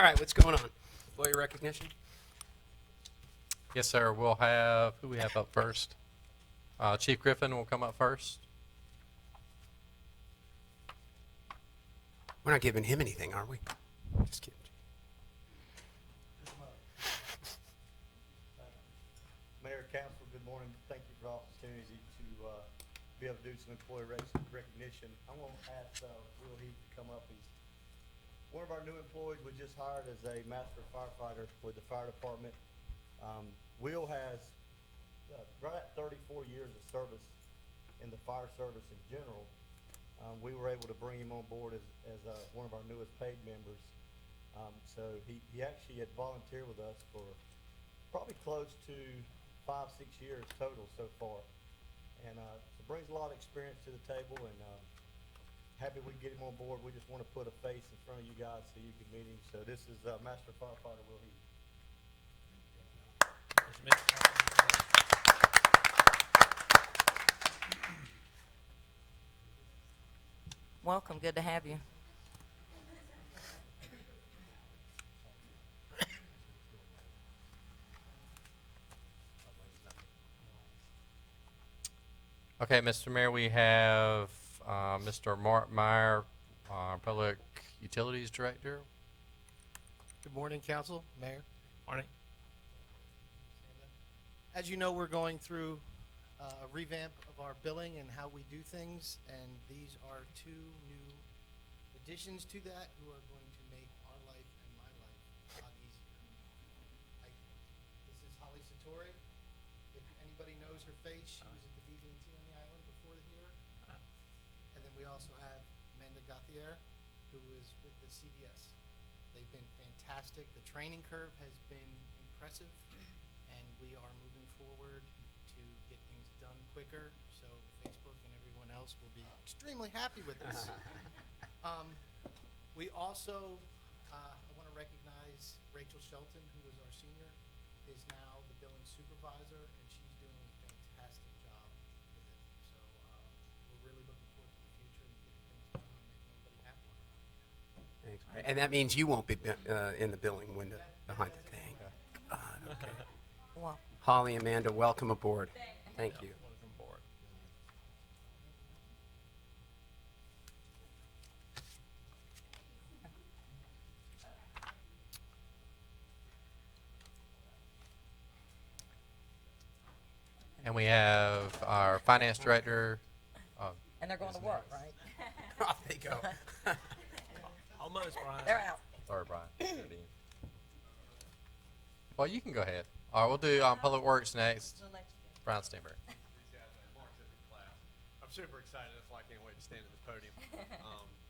right, what's going on? Employee recognition? Yes, sir. We'll have, who we have up first? Chief Griffin will come up first. We're not giving him anything, are we? Just kidding. Mayor, Council, good morning. Thank you for the opportunity to be able to do some employee recognition. I'm going to ask Will Heath to come up. He's one of our new employees we just hired as a master firefighter with the fire department. Will has right at 34 years of service in the fire service in general. We were able to bring him on board as one of our newest paid members. So he actually had volunteered with us for probably close to 5-6 years total so far. And so brings a lot of experience to the table, and happy we can get him on board. We just want to put a face in front of you guys so you can meet him. So this is Master Firefighter Will Heath. Welcome, good to have you. Okay, Mr. Mayor, we have Mr. Mark Meyer, Public Utilities Director. Good morning, Council, Mayor. Morning. As you know, we're going through a revamp of our billing and how we do things, and these are two new additions to that who are going to make our life and my life a lot easier. This is Holly Satori. If anybody knows her face, she was at the BB&T on the island before here. And then we also have Amanda Gauthier, who is with the CBS. They've been fantastic. The training curve has been impressive, and we are moving forward to get things done quicker, so Facebook and everyone else will be extremely happy with this. We also, I want to recognize Rachel Shelton, who is our senior, is now the billing supervisor, and she's doing a fantastic job with it. So we're really looking forward to the future and getting things done and making everybody happy. Thanks. And that means you won't be in the billing window behind the thing. Okay. Well, Holly, Amanda, welcome aboard. Thank you. Welcome aboard. And we have our Finance Director. and they're going to work, right? Off they go. Almost, Brian. They're out. Sorry, Brian. Well, you can go ahead. All right, we'll do Public Works next. Brian Steenberg. These guys, Mark's in the class. I'm super excited. That's why I can't wait to stand at this podium.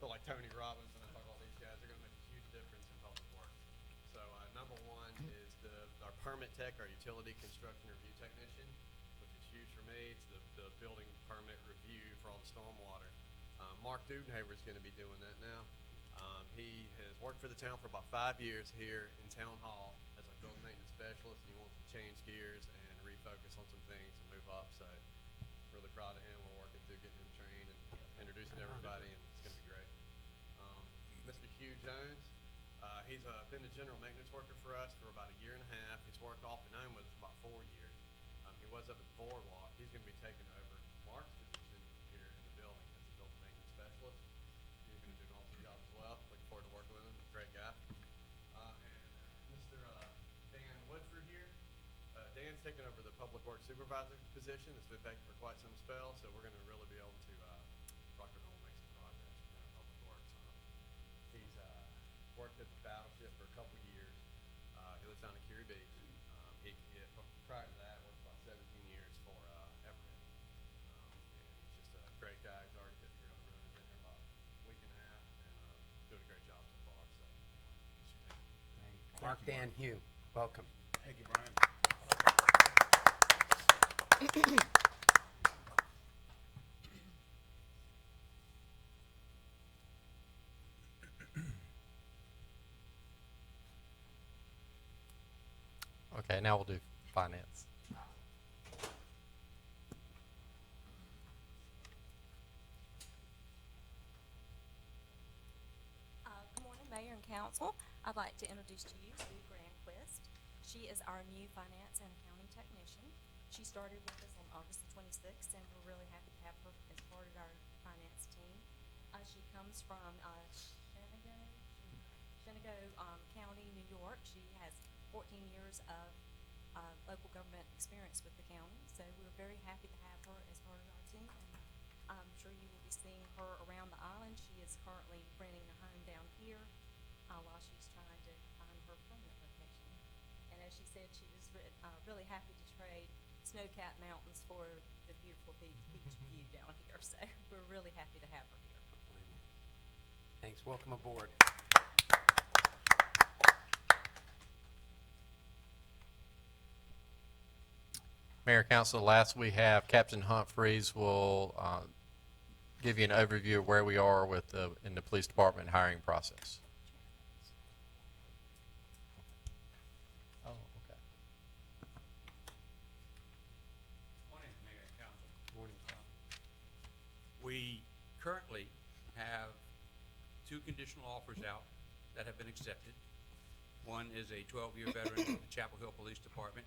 Feel like Tony Robbins when I talk about these guys. They're going to make a huge difference in public works. So number one is our permit tech, our utility construction review technician, which is huge for me. It's the building permit review for all the stormwater. Mark Dudenhaver is going to be doing that now. He has worked for the town for about 5 years here in Town Hall as a building maintenance specialist. He wants to change gears and refocus on some things and move up. So really proud of him. We're working through getting him trained and introducing everybody, and it's going to be great. Mr. Hugh Jones, he's been a general maintenance worker for us for about 1.5 years. He's worked off and on with us for about 4 years. He was up at the Boardwalk. He's going to be taking over Mark's position here in the building as a building maintenance specialist. He's going to do an awesome job as well. Looking forward to working with him. Great guy. And Mr. Dan Woodford here. Dan's taking over the Public Works Supervisor position. It's been vacant for quite some spell, so we're going to really be able to rock and roll and make some progress in Public Works. He's worked at the Battleship for a couple years. He lives down in Curie Beach. Prior to that, worked about 17 years for Everett. And he's just a great guy. He's already hit the ground running. Been here about a week and a half and doing a great job so far. So, Mark, Dan, Hugh, welcome. thank you, Brian. Okay, now we'll do Finance. Good morning, Mayor and Council. I'd like to introduce to you Sue Granquist. She is our new finance and accounting technician. She started with us on August the 26th, and we're really happy to have her as part of our finance team. She comes from Shenango County, New York. She has 14 years of local government experience with the county, so we're very happy to have her as part of our team. And I'm sure you will be seeing her around the island. She is currently renting a home down here while she's trying to find her permanent location. And as she said, she was really happy to trade snow-capped mountains for the beautiful beach view down here. So we're really happy to have her here. Thanks. Welcome aboard. Mayor, Council, last we have Captain Humphreys will give you an overview of where we are with in the police department hiring process. Oh, okay. Morning, Mayor and Council. Morning. We currently have 2 conditional offers out that have been accepted. One is a 12-year veteran of the Chapel Hill Police Department.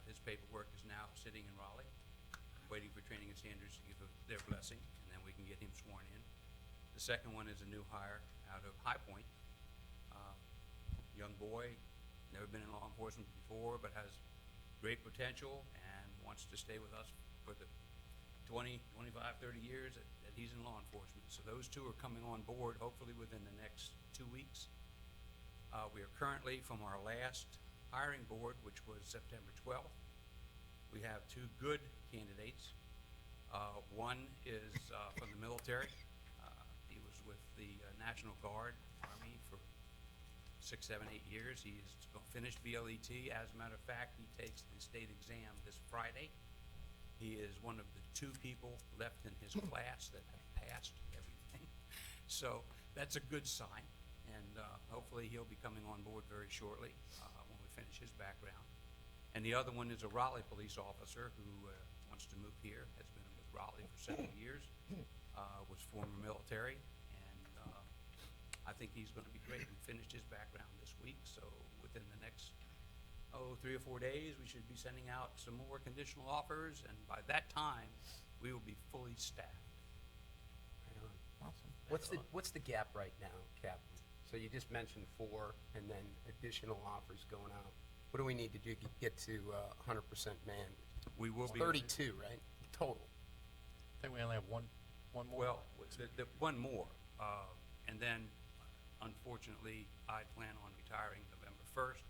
His paperwork is now sitting in Raleigh, waiting for training and standards to give their blessing, and then we can get him sworn in. The second one is a new hire out of High Point. Young boy, never been in law enforcement before, but has great potential and wants to stay with us for the 20, 25, 30 years that he's in law enforcement. So those 2 are coming on board hopefully within the next 2 weeks. We are currently, from our last hiring board, which was September 12th, we have 2 good candidates. One is from the military. He was with the National Guard Army for 6, 7, 8 years. He's finished BLET. As a matter of fact, he takes the state exam this Friday. He is one of the 2 people left in his class that have passed everything. So that's a good sign, and hopefully he'll be coming on board very shortly when we finish his background. And the other one is a Raleigh police officer who wants to move here, has been with Raleigh for 7 years, was former military, and I think he's going to be great. We finished his background this week, so within the next 3 or 4 days, we should be sending out some more conditional offers, and by that time, we will be fully staffed. Right on. Awesome. What's the gap right now, Captain? So you just mentioned 4, and then additional offers going out. What do we need to do to get to 100% manned? We will be 32, right? Total. I think we only have one more. Well, the one more, and then, unfortunately, I plan on retiring November 1st.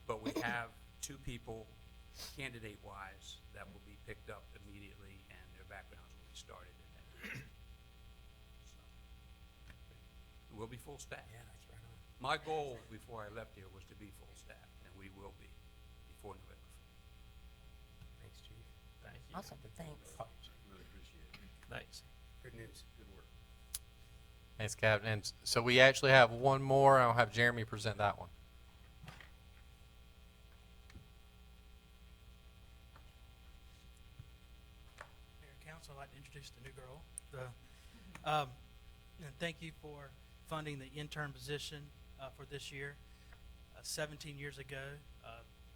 But we have 2 people, candidate-wise, that will be picked up immediately, and their backgrounds will be started. So, we'll be full staff. Yeah, that's right on. My goal before I left here was to be full staff, and we will be before November 1st. Thanks, Chief. Thank you. Awesome, thanks. Really appreciate it. Thanks. Good news. Good work. Thanks, Captain. And so we actually have one more. I'll have Jeremy present that one. Mayor and Council, I'd like to introduce the new girl. And thank you for funding the intern position for this year. 17 years ago,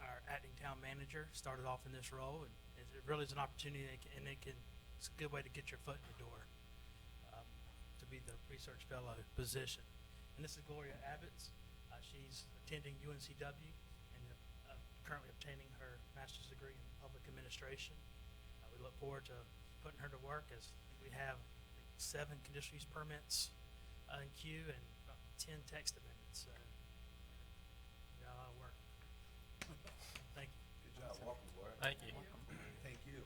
our acting town manager started off in this role, and it really is an opportunity, and it's a good way to get your foot in the door to be the research fellow position. And this is Gloria Abbott's. She's attending UNCW and currently obtaining her master's degree in public administration. We look forward to putting her to work, as we have 7 conditional use permits in queue and about 10 text amendments. So we got a lot of work. Thank you. Good job. Welcome, Gloria. Thank you. Thank you.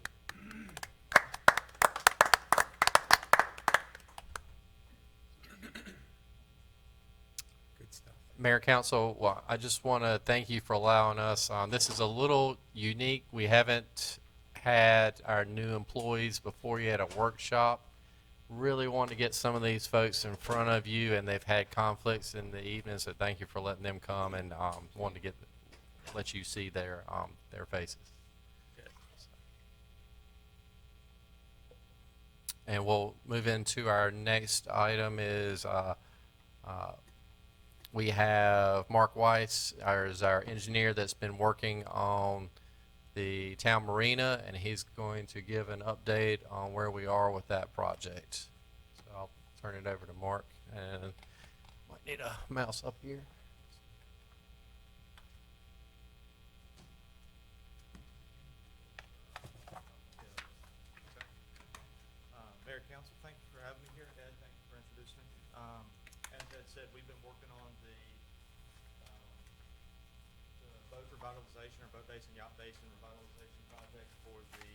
Good stuff. Mayor, Council, well, I just want to thank you for allowing us. This is a little unique. We haven't had our new employees before you at a workshop. Really want to get some of these folks in front of you, and they've had conflicts in the evening, so thank you for letting them come, and wanted to let you see their faces. Good. And we'll move into our next item is we have Mark Weiss, our engineer that's been working on the town marina, and he's going to give an update on where we are with that project. So I'll turn it over to Mark, and might need a mouse up here. Mayor, Council, thank you for having me here. Ed, thank you for introducing me. As Ed said, we've been working on the boat revitalization, or boat basin, yacht basin revitalization project for the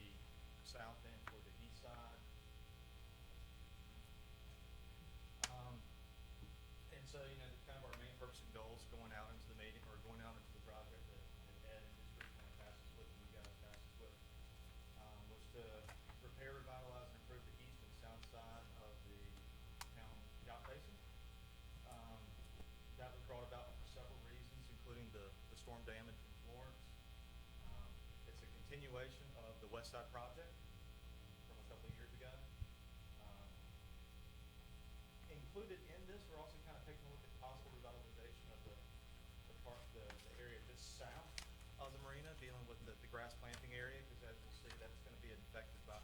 south end, for the east side. And so, kind of our main purpose and goals going out into the meeting, or going out into the project that Ed and his group kind of tasked us with, and you guys tasked us with, was to repair, revitalize, and improve the east and south side of the town yacht basin. That was brought about for several reasons, including the storm damage in Florence. It's a continuation of the West Side project from a couple of years ago. Included in this, we're also kind of taking a look at possible revitalization of the area just south of the marina, dealing with the grass planting area, because as you'll see, that's going to be affected by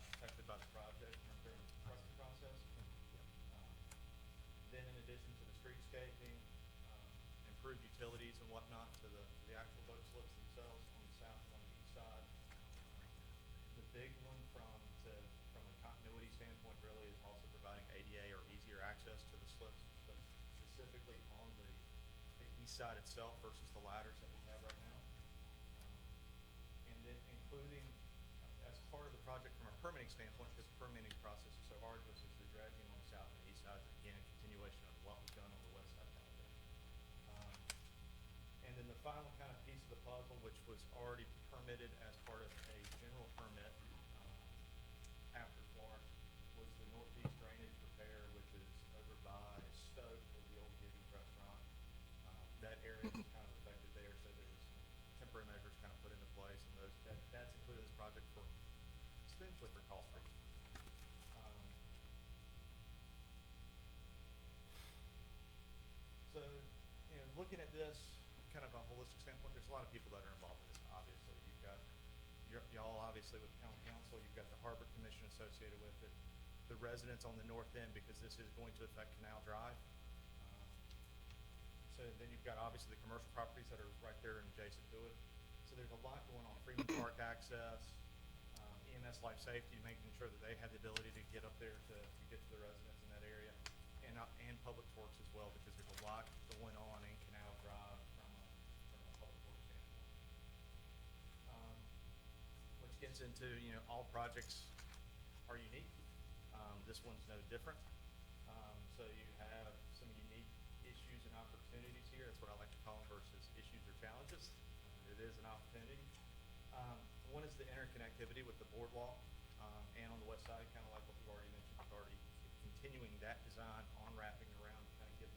the project during the construction process. Then in addition to the streetscaping, improved utilities and whatnot to the actual boat slips themselves on the south and on the east side. The big one from a continuity standpoint really is also providing ADA or easier access to the slips, but specifically on the east side itself versus the ladders that we have right now. And then including, as part of the project from a permitting standpoint, because the permitting process is so arduous, is the dredging on the south and east sides, again, a continuation of what was done on the west side project. And then the final kind of piece of the puzzle, which was already permitted as part of a general permit after Florence, was the northeast drainage repair, which is over by Stoke, or the old Gibby's restaurant. That area was kind of affected there, so there was some temporary measures kind of put into place, and that's included in this project for essentially for cost reasons. So, looking at this kind of a holistic standpoint, there's a lot of people that are involved in this. Obviously, you've got y'all obviously with the county council, you've got the harbor commission associated with it, the residents on the north end, because this is going to affect Canal Drive. So then you've got obviously the commercial properties that are right there and adjacent to it. So there's a lot going on. Freeman Park access, EMS life safety, making sure that they have the ability to get up there to get to the residents in that area, and public works as well, because there's a lot going on in Canal Drive from a public works standpoint. Which gets into, all projects are unique. This one's no different. So you have some unique issues and opportunities here. That's what I like to call them versus issues or challenges. It is an opportunity. One is the interconnectivity with the boardwalk, and on the west side, kind of like what we've already mentioned, we've already continuing that design, on-wrapping around to kind of give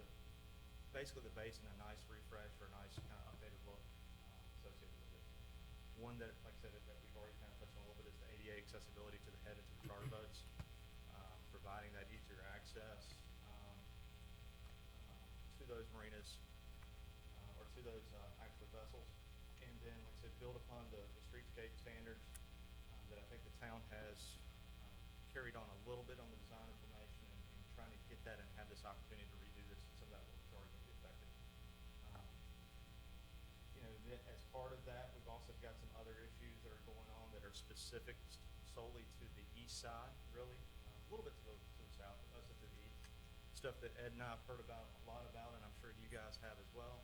basically the basin a nice refresh or a nice kind of updated look associated with it. One that, like I said, that we've already kind of touched on a little bit is the ADA accessibility to the head and to the charter boats, providing that easier access to those marinas, or to those actual vessels. And then, like I said, build upon the streetscape standards that I think the town has carried on a little bit on the design information, and trying to get that and have this opportunity to redo this. Some of that work is already going to be affected. As part of that, we've also got some other issues that are going on that are specific solely to the east side, really. A little bit to the south, but mostly to the east. Stuff that Ed and I have heard about a lot about, and I'm sure you guys have as well,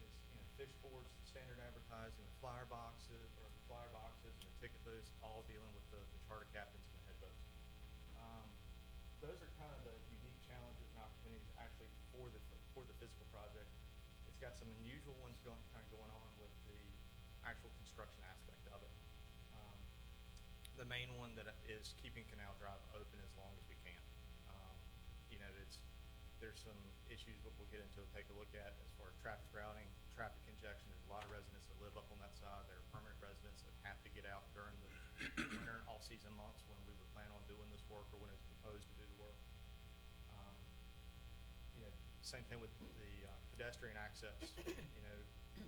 is fish boards, standard advertising, the flyer boxes, and the ticket booths, all dealing with the charter captains and the head boats. Those are kind of the unique challenges and opportunities actually for the physical project. It's got some unusual ones going on with the actual construction aspect of it. The main one that is keeping Canal Drive open as long as we can. There's some issues that we'll get into and take a look at as far as traffic routing, traffic congestion. There's a lot of residents that live up on that side. There are permanent residents that have to get out during the winter and all-season months when we would plan on doing this work, or when it's proposed to do the work. Same thing with the pedestrian access.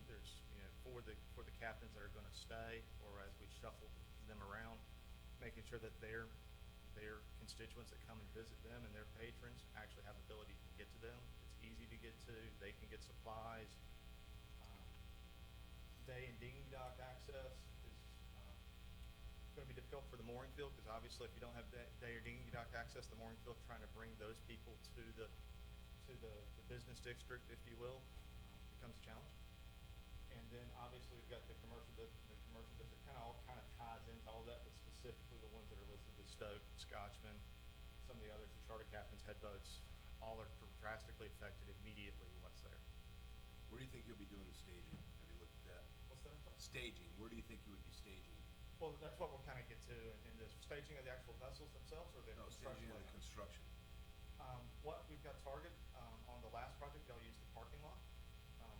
There's, for the captains that are gonna stay, or as we shuffle them around, making sure that their constituents that come and visit them and their patrons actually have the ability to get to them. It's easy to get to, they can get supplies. Day and dinghy dock access is going to be difficult for the mooring field, because obviously if you don't have day or dinghy dock access, the mooring field, trying to bring those people to the business district, if you will, becomes a challenge. And then obviously we've got the commercial district kind of ties into all that, but specifically the ones that are listed, the Stoke, Scotchman, some of the others, the charter captains, head boats, all are drastically affected immediately what's there. Where do you think you'll be doing the staging? Have you looked at that? What's that? Staging, where do you think you would be staging? Well, that's what we'll kind of get to in this staging of the actual vessels themselves, or the No, construction. staging of the layout? construction. What we've got targeted, on the last project, they'll use the parking lot,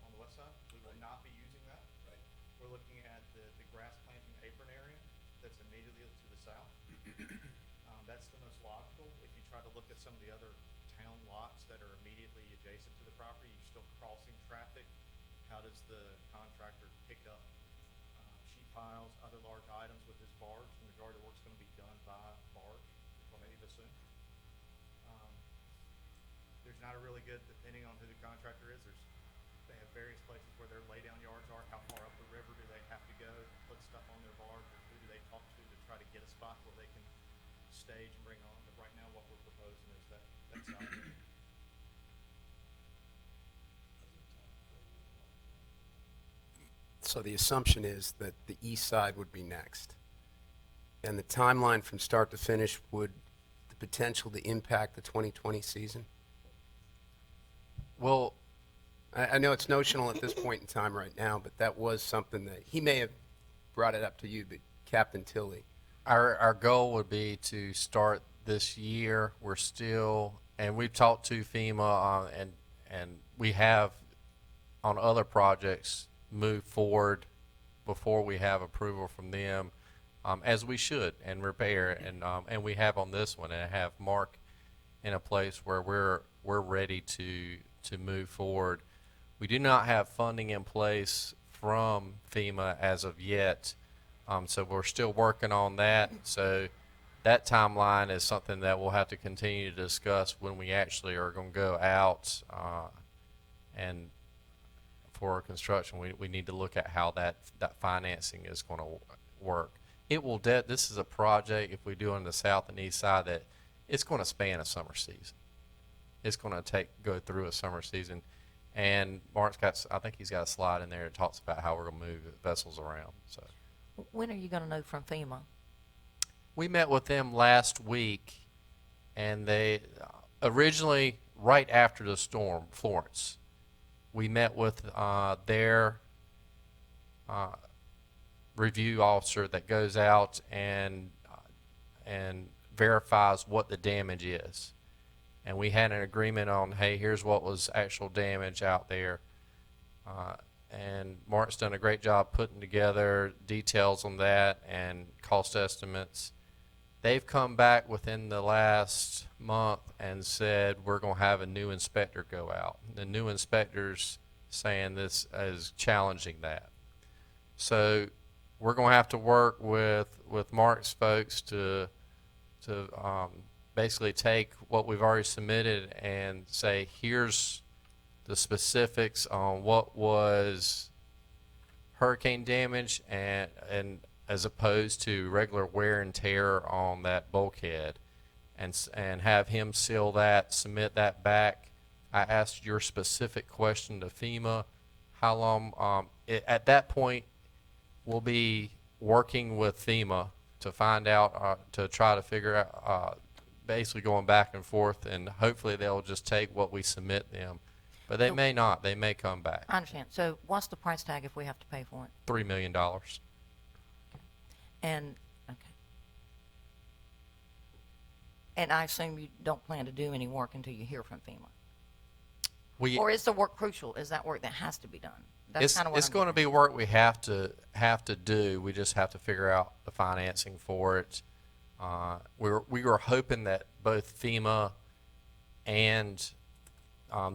on the west side. We will Right. not be using that. Right. We're looking at the grass planting apron area that's immediately to the south. That's the most logical. If you try to look at some of the other town lots that are immediately adjacent to the property, you're still crossing traffic. How does the contractor pick up sheet piles, other large items with his barge? The majority of the work's gonna be done by barge, is what I need to assume. There's not a really good, depending on who the contractor is, they have various places where their laydown yards are. How far up the river do they have to go to put stuff on their barge, or who do they talk to try to get a spot where they can stage and bring on? But right now, what we're proposing is that side. So the assumption is that the east side would be next. And the timeline from start to finish would the potential to impact the 2020 season? Well, I know it's notional at this point in time right now, but that was something that, he may have brought it up to you, but Captain Tilley. our goal would be to start this year. We're still, and we've talked to FEMA, and we have on other projects moved forward before we have approval from them, as we should, and repair, and we have on this one, and have Mark in a place where we're ready to move forward. We do not have funding in place from FEMA as of yet, so we're still working on that. So that timeline is something that we'll have to continue to discuss when we actually are going to go out, and for construction, we need to look at how that financing is going to work. It will. This is a project, if we do on the south and east side, that it's going to span a summer season. It's going to go through a summer season, and Mark's got. I think he's got a slide in there that talks about how we're going to move vessels around. So, When are you gonna know from FEMA? we met with them last week, and they originally right after the storm, Florence. We met with their review officer that goes out and verifies what the damage is. And we had an agreement on, hey, here's what was actual damage out there. And Mark's done a great job putting together details on that and cost estimates. They've come back within the last month and said we're going to have a new inspector go out. The new inspector's saying this is challenging that. So we're going to have to work with Mark's folks to basically take what we've already submitted and say, here's the specifics on what was hurricane damage and as opposed to regular wear and tear on that bulkhead, and have him seal that, submit that back. I asked your specific question to FEMA, how long, at that point, we'll be working with FEMA to find out, to try to figure out, basically going back and forth, and hopefully they'll just take what we submit them. But they may not. They may come back. I understand. So what's the price tag if we have to pay for it? $3 million. And, okay. And I assume you don't plan to do any work until you hear from FEMA? Or is the work crucial? Is that work that has to be done? That's kind of what It's going to be work we have to do. We just have to figure out the financing for it. We were hoping that both FEMA and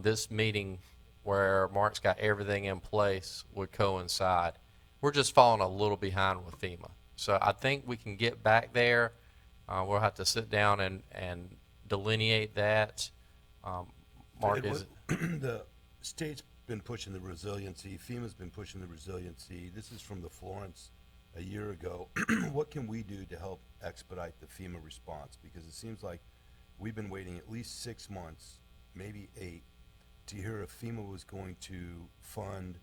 this meeting where Mark's got everything in place, would coincide. We're just falling a little behind with FEMA. So I think we can get back there. We'll have to sit down and delineate that. Mark, is The state's been pushing the resiliency, FEMA's been pushing the resiliency. This is from the Florence a year ago. What can we do to help expedite the FEMA response? Because it seems like we've been waiting at least 6 months, maybe 8, to hear if FEMA was going to fund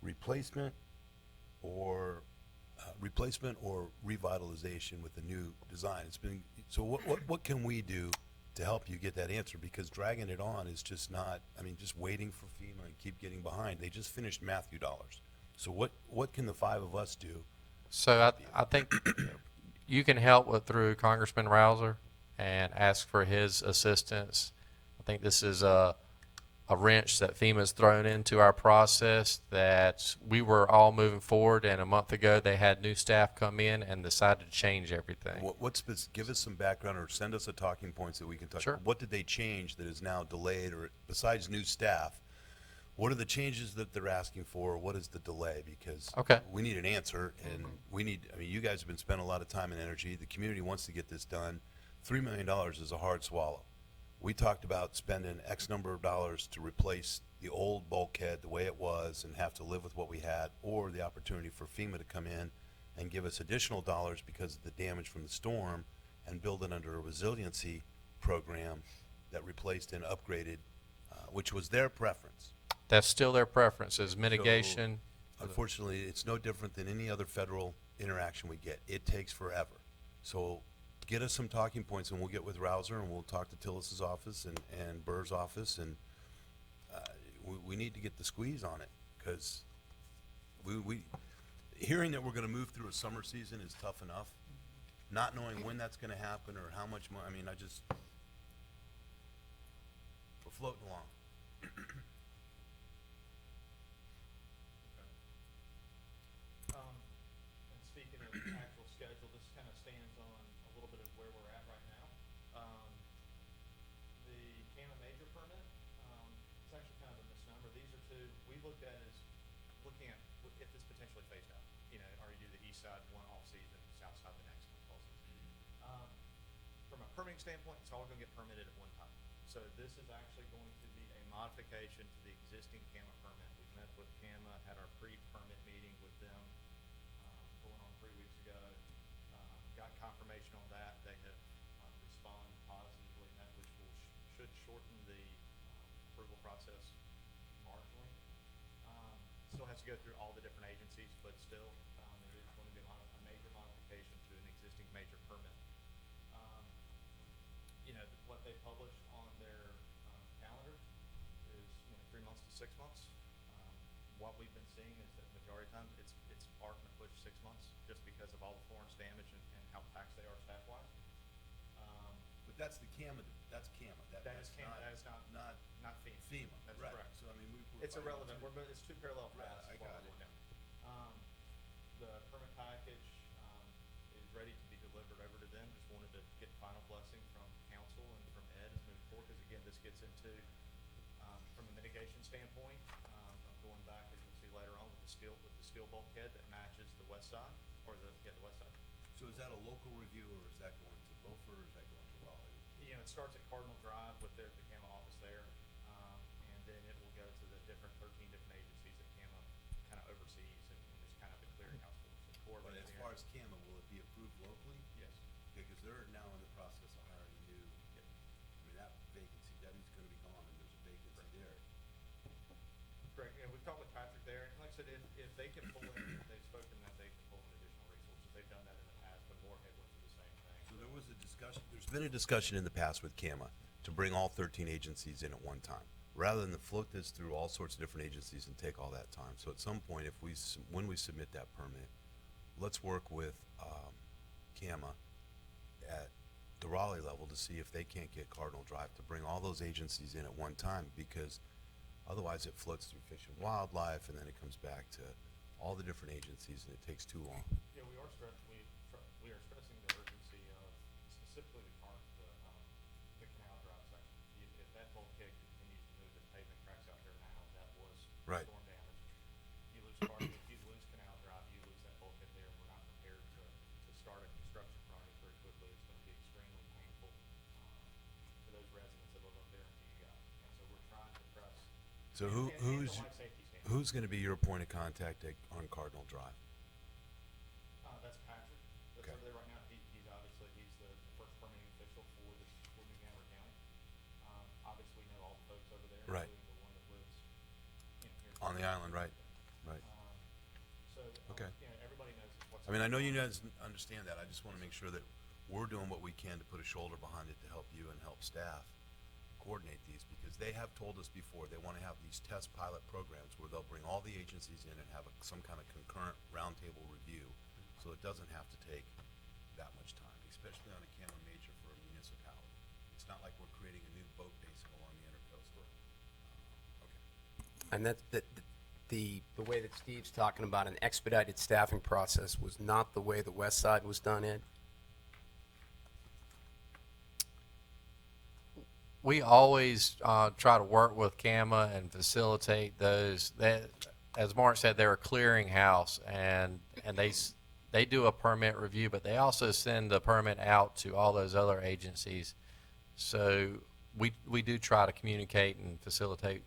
replacement or revitalization with a new design. It's been, so what can we do to help you get that answer? Because dragging it on is just not, I mean, just waiting for FEMA and keep getting behind. They just finished Matthew dollars. So what can the 5 of us do? so I think you can help through Congressman Rouser and ask for his assistance. I think this is a wrench that FEMA's thrown into our process, that we were all moving forward, and a month ago they had new staff come in and decided to change everything. Give us some background or send us a talking points that we can talk. Sure. What did they change that is now delayed, or besides new staff, what are the changes that they're asking for? What is the delay? Because Okay. we need an answer, and we need, I mean, you guys have been spending a lot of time and energy. The community wants to get this done. $3 million is a hard swallow. We talked about spending X number of dollars to replace the old bulkhead the way it was and have to live with what we had, or the opportunity for FEMA to come in and give us additional dollars because of the damage from the storm and build it under a resiliency program that replaced and upgraded, which was their preference. That's still their preference, is mitigation. Unfortunately, it's no different than any other federal interaction we get. It takes forever. So get us some talking points, and we'll get with Rouser, and we'll talk to Tillis's office and Burr's office, and we need to get the squeeze on it, because hearing that we're going to move through a summer season is tough enough. Not knowing when that's going to happen or how much money, I mean, we're floating along. And speaking of actual schedule, this kind of stands on a little bit of where we're at right now. The CAMA major permit, it's actually kind of a misnomer. These are two, we looked at as looking at if this potentially phased out. You know, or you do the east side one off season, south side the next fall season. From a permitting standpoint, it's all gonna get permitted at one time. So this is actually going to be a modification to the existing CAMA permit. We've met with CAMA, had our pre-permit meeting with them, going on 3 weeks ago. Got confirmation on that. They have responded positively, and that which should shorten the approval process marginally. Still has to go through all the different agencies, but still, there is going to be a major modification to an existing major permit. You know, what they publish on their calendar is, 3 months to 6 months. What we've been seeing is that majority of time it's are going to push 6 months just because of all the Florence damage and how taxed they are staff-wise. But that's the CAMA, that's CAMA. That is CAMA, that is not FEMA. FEMA. That's Right. correct. So, I mean, It's irrelevant, it's two parallel Right, paths. I is what got we're it. doing. The permit package, is ready to be delivered over to them. Just wanted to get final blessing from council and from Ed as we move forward, because again, this gets into, from a mitigation standpoint, I'm going back, as you'll see later on, with the steel bulkhead that matches the west side, or the west side. So is that a local review, or is that going to Beaufort, or is that going to Raleigh? You know, it starts at Cardinal Drive with the CAMA office there, and then it will go to the 13 different agencies that CAMA kind of oversees and is kind of the clearinghouse for us. The Corps of But as Engineers. far as CAMA, will it be approved locally? Yes. Because they're now in the process of hiring a new, I mean, that vacancy, Debbie's gonna be gone, and there's a vacancy there. Correct, yeah, we've talked with Patrick there, and like I said, if they can pull in, they've spoken that they can pull in additional resources, they've done that in the past, but Moorhead went through the same thing. So there's been a discussion in the past with CAMA to bring all 13 agencies in at one time, rather than to float this through all sorts of different agencies and take all that time. So at some point, when we submit that permit, let's work with CAMA at the Raleigh level to see if they can't get Cardinal Drive to bring all those agencies in at one time, because otherwise it floats through Fish and Wildlife, and then it comes back to all the different agencies, and it takes too long. Yeah, we are stressing the urgency of specifically the Canal Drive section. If that bulkhead continues to move, the pavement cracks out there now, that will So And the life safety standard. who's gonna be your point of contact on Cardinal Drive? That's Patrick, that's Okay. over there right now. He's obviously, he's the first permitting official for this, for New Hanover County. Obviously, we know all the folks over there, Right. including the one that lives, here. On the island, right, right. So, Okay. everybody knows what's. I mean, I know you guys understand that. I just wanna make sure that we're doing what we can to put a shoulder behind it to help you and help staff coordinate these, because they have told us before, they wanna have these test pilot programs where they'll bring all the agencies in and have some kind of concurrent roundtable review, so it doesn't have to take that much time, especially on a Cameron Major for a municipality. It's not like we're creating a new boat basin along the intercoastal. Okay. And the way that Steve's talking about an expedited staffing process was not the way the west side was done, Ed? We always try to work with CAMA and facilitate those. That, as Mark said, they're a clearinghouse, and they do a permit review, but they also send the permit out to all those other agencies. So we do try to communicate and facilitate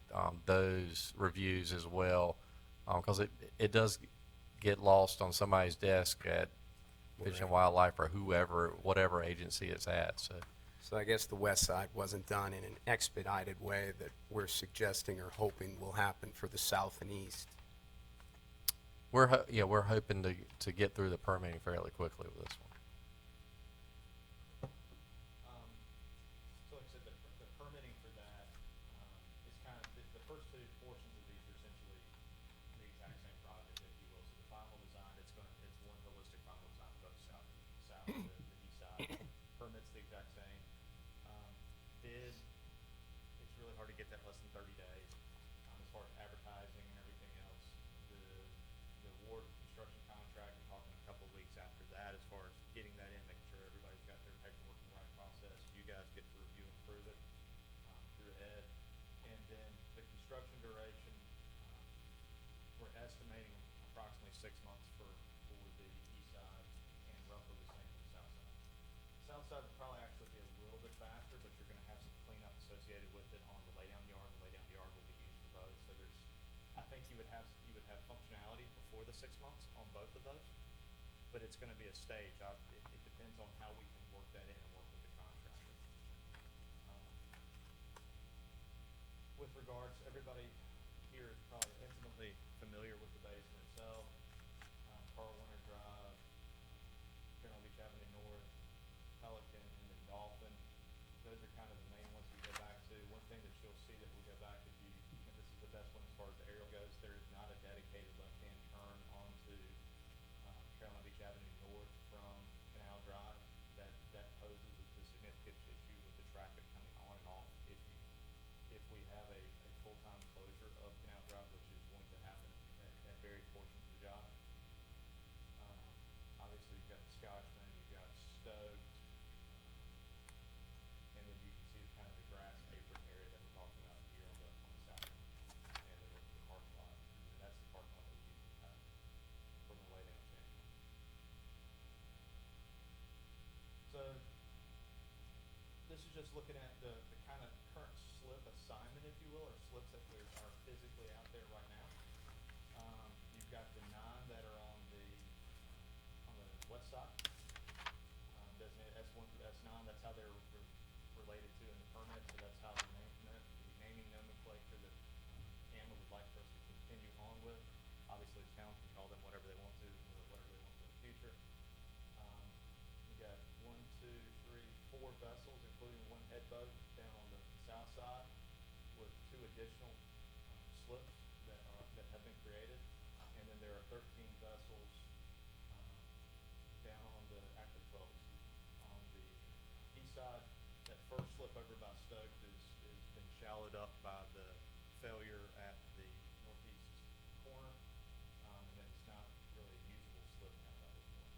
those reviews as well, because it does get lost on somebody's desk at Fish and Wildlife or whoever, whatever agency it's at. So I guess the west side wasn't done in an expedited way that we're suggesting or hoping will happen for the south and east. We're hoping to get through the permitting fairly quickly with this one. So like I said, the permitting for that, is kind of, the first two portions of these are essentially the exact same project, if you will. So the final design, it's one holistic final design for both south and the east side. Permits the exact same. Bid, it's really hard to get that less than 30 days, as far as advertising and everything else. The award construction contract, we're talking a couple of weeks after that, as far as getting that in, making sure everybody's got their paperwork in the right process. You guys get to review and approve it, through Ed. And then the construction duration, we're estimating approximately 6 months for the east side, and roughly the same for the south side. South side would probably actually be a little bit faster, but you're gonna have some cleanup associated with it on the laydown yard. The laydown yard will be used for both, so I think you would have functionality before the 6 months on both of those, but it's gonna be a stage. It depends on how we can work that in and work with the contractor. With regards, everybody here is probably intimately familiar with the basin itself. Carl Winter Drive, Carolina Beach Avenue North, Pelican, and then Dolphin. Those are kind of the main ones we go back to. One thing that you'll see that we go back, and this is the best one as far as the aerial goes, there is not a dedicated left-hand turn onto Carolina Beach Avenue North from Canal Drive. That poses a significant issue with the traffic coming on and off if we have a full-time closure of Canal Drive, which is going to happen at various portions of the job. Obviously, you've got the Scotchman, you've got Stoked, and then you can see the kind of the grass apron area that we're talking about here on the south end, and then the parking lot. And that's the parking lot that we use in the past from the laydown standpoint. So this is just looking at the kind of current slip assignment, if you will, or slips that are physically out there right now. You've got the 9 that are on the west side, designated S1 through S9. That's how they're related to in the permit, so that's how the naming nomenclature that AMA would like for us to continue on with. Obviously, the town can call them whatever they want to, or whatever they want to in the future. You got 1, 2, 3, 4 vessels, including 1 head boat down on the south side, with 2 additional slips that have been created, and then there are 13 vessels down on the actually 12 on the east side. That first slip over by Stoked has been shallowed up by the failure at the northeast corner, and then it's not really a usable slip now by this point.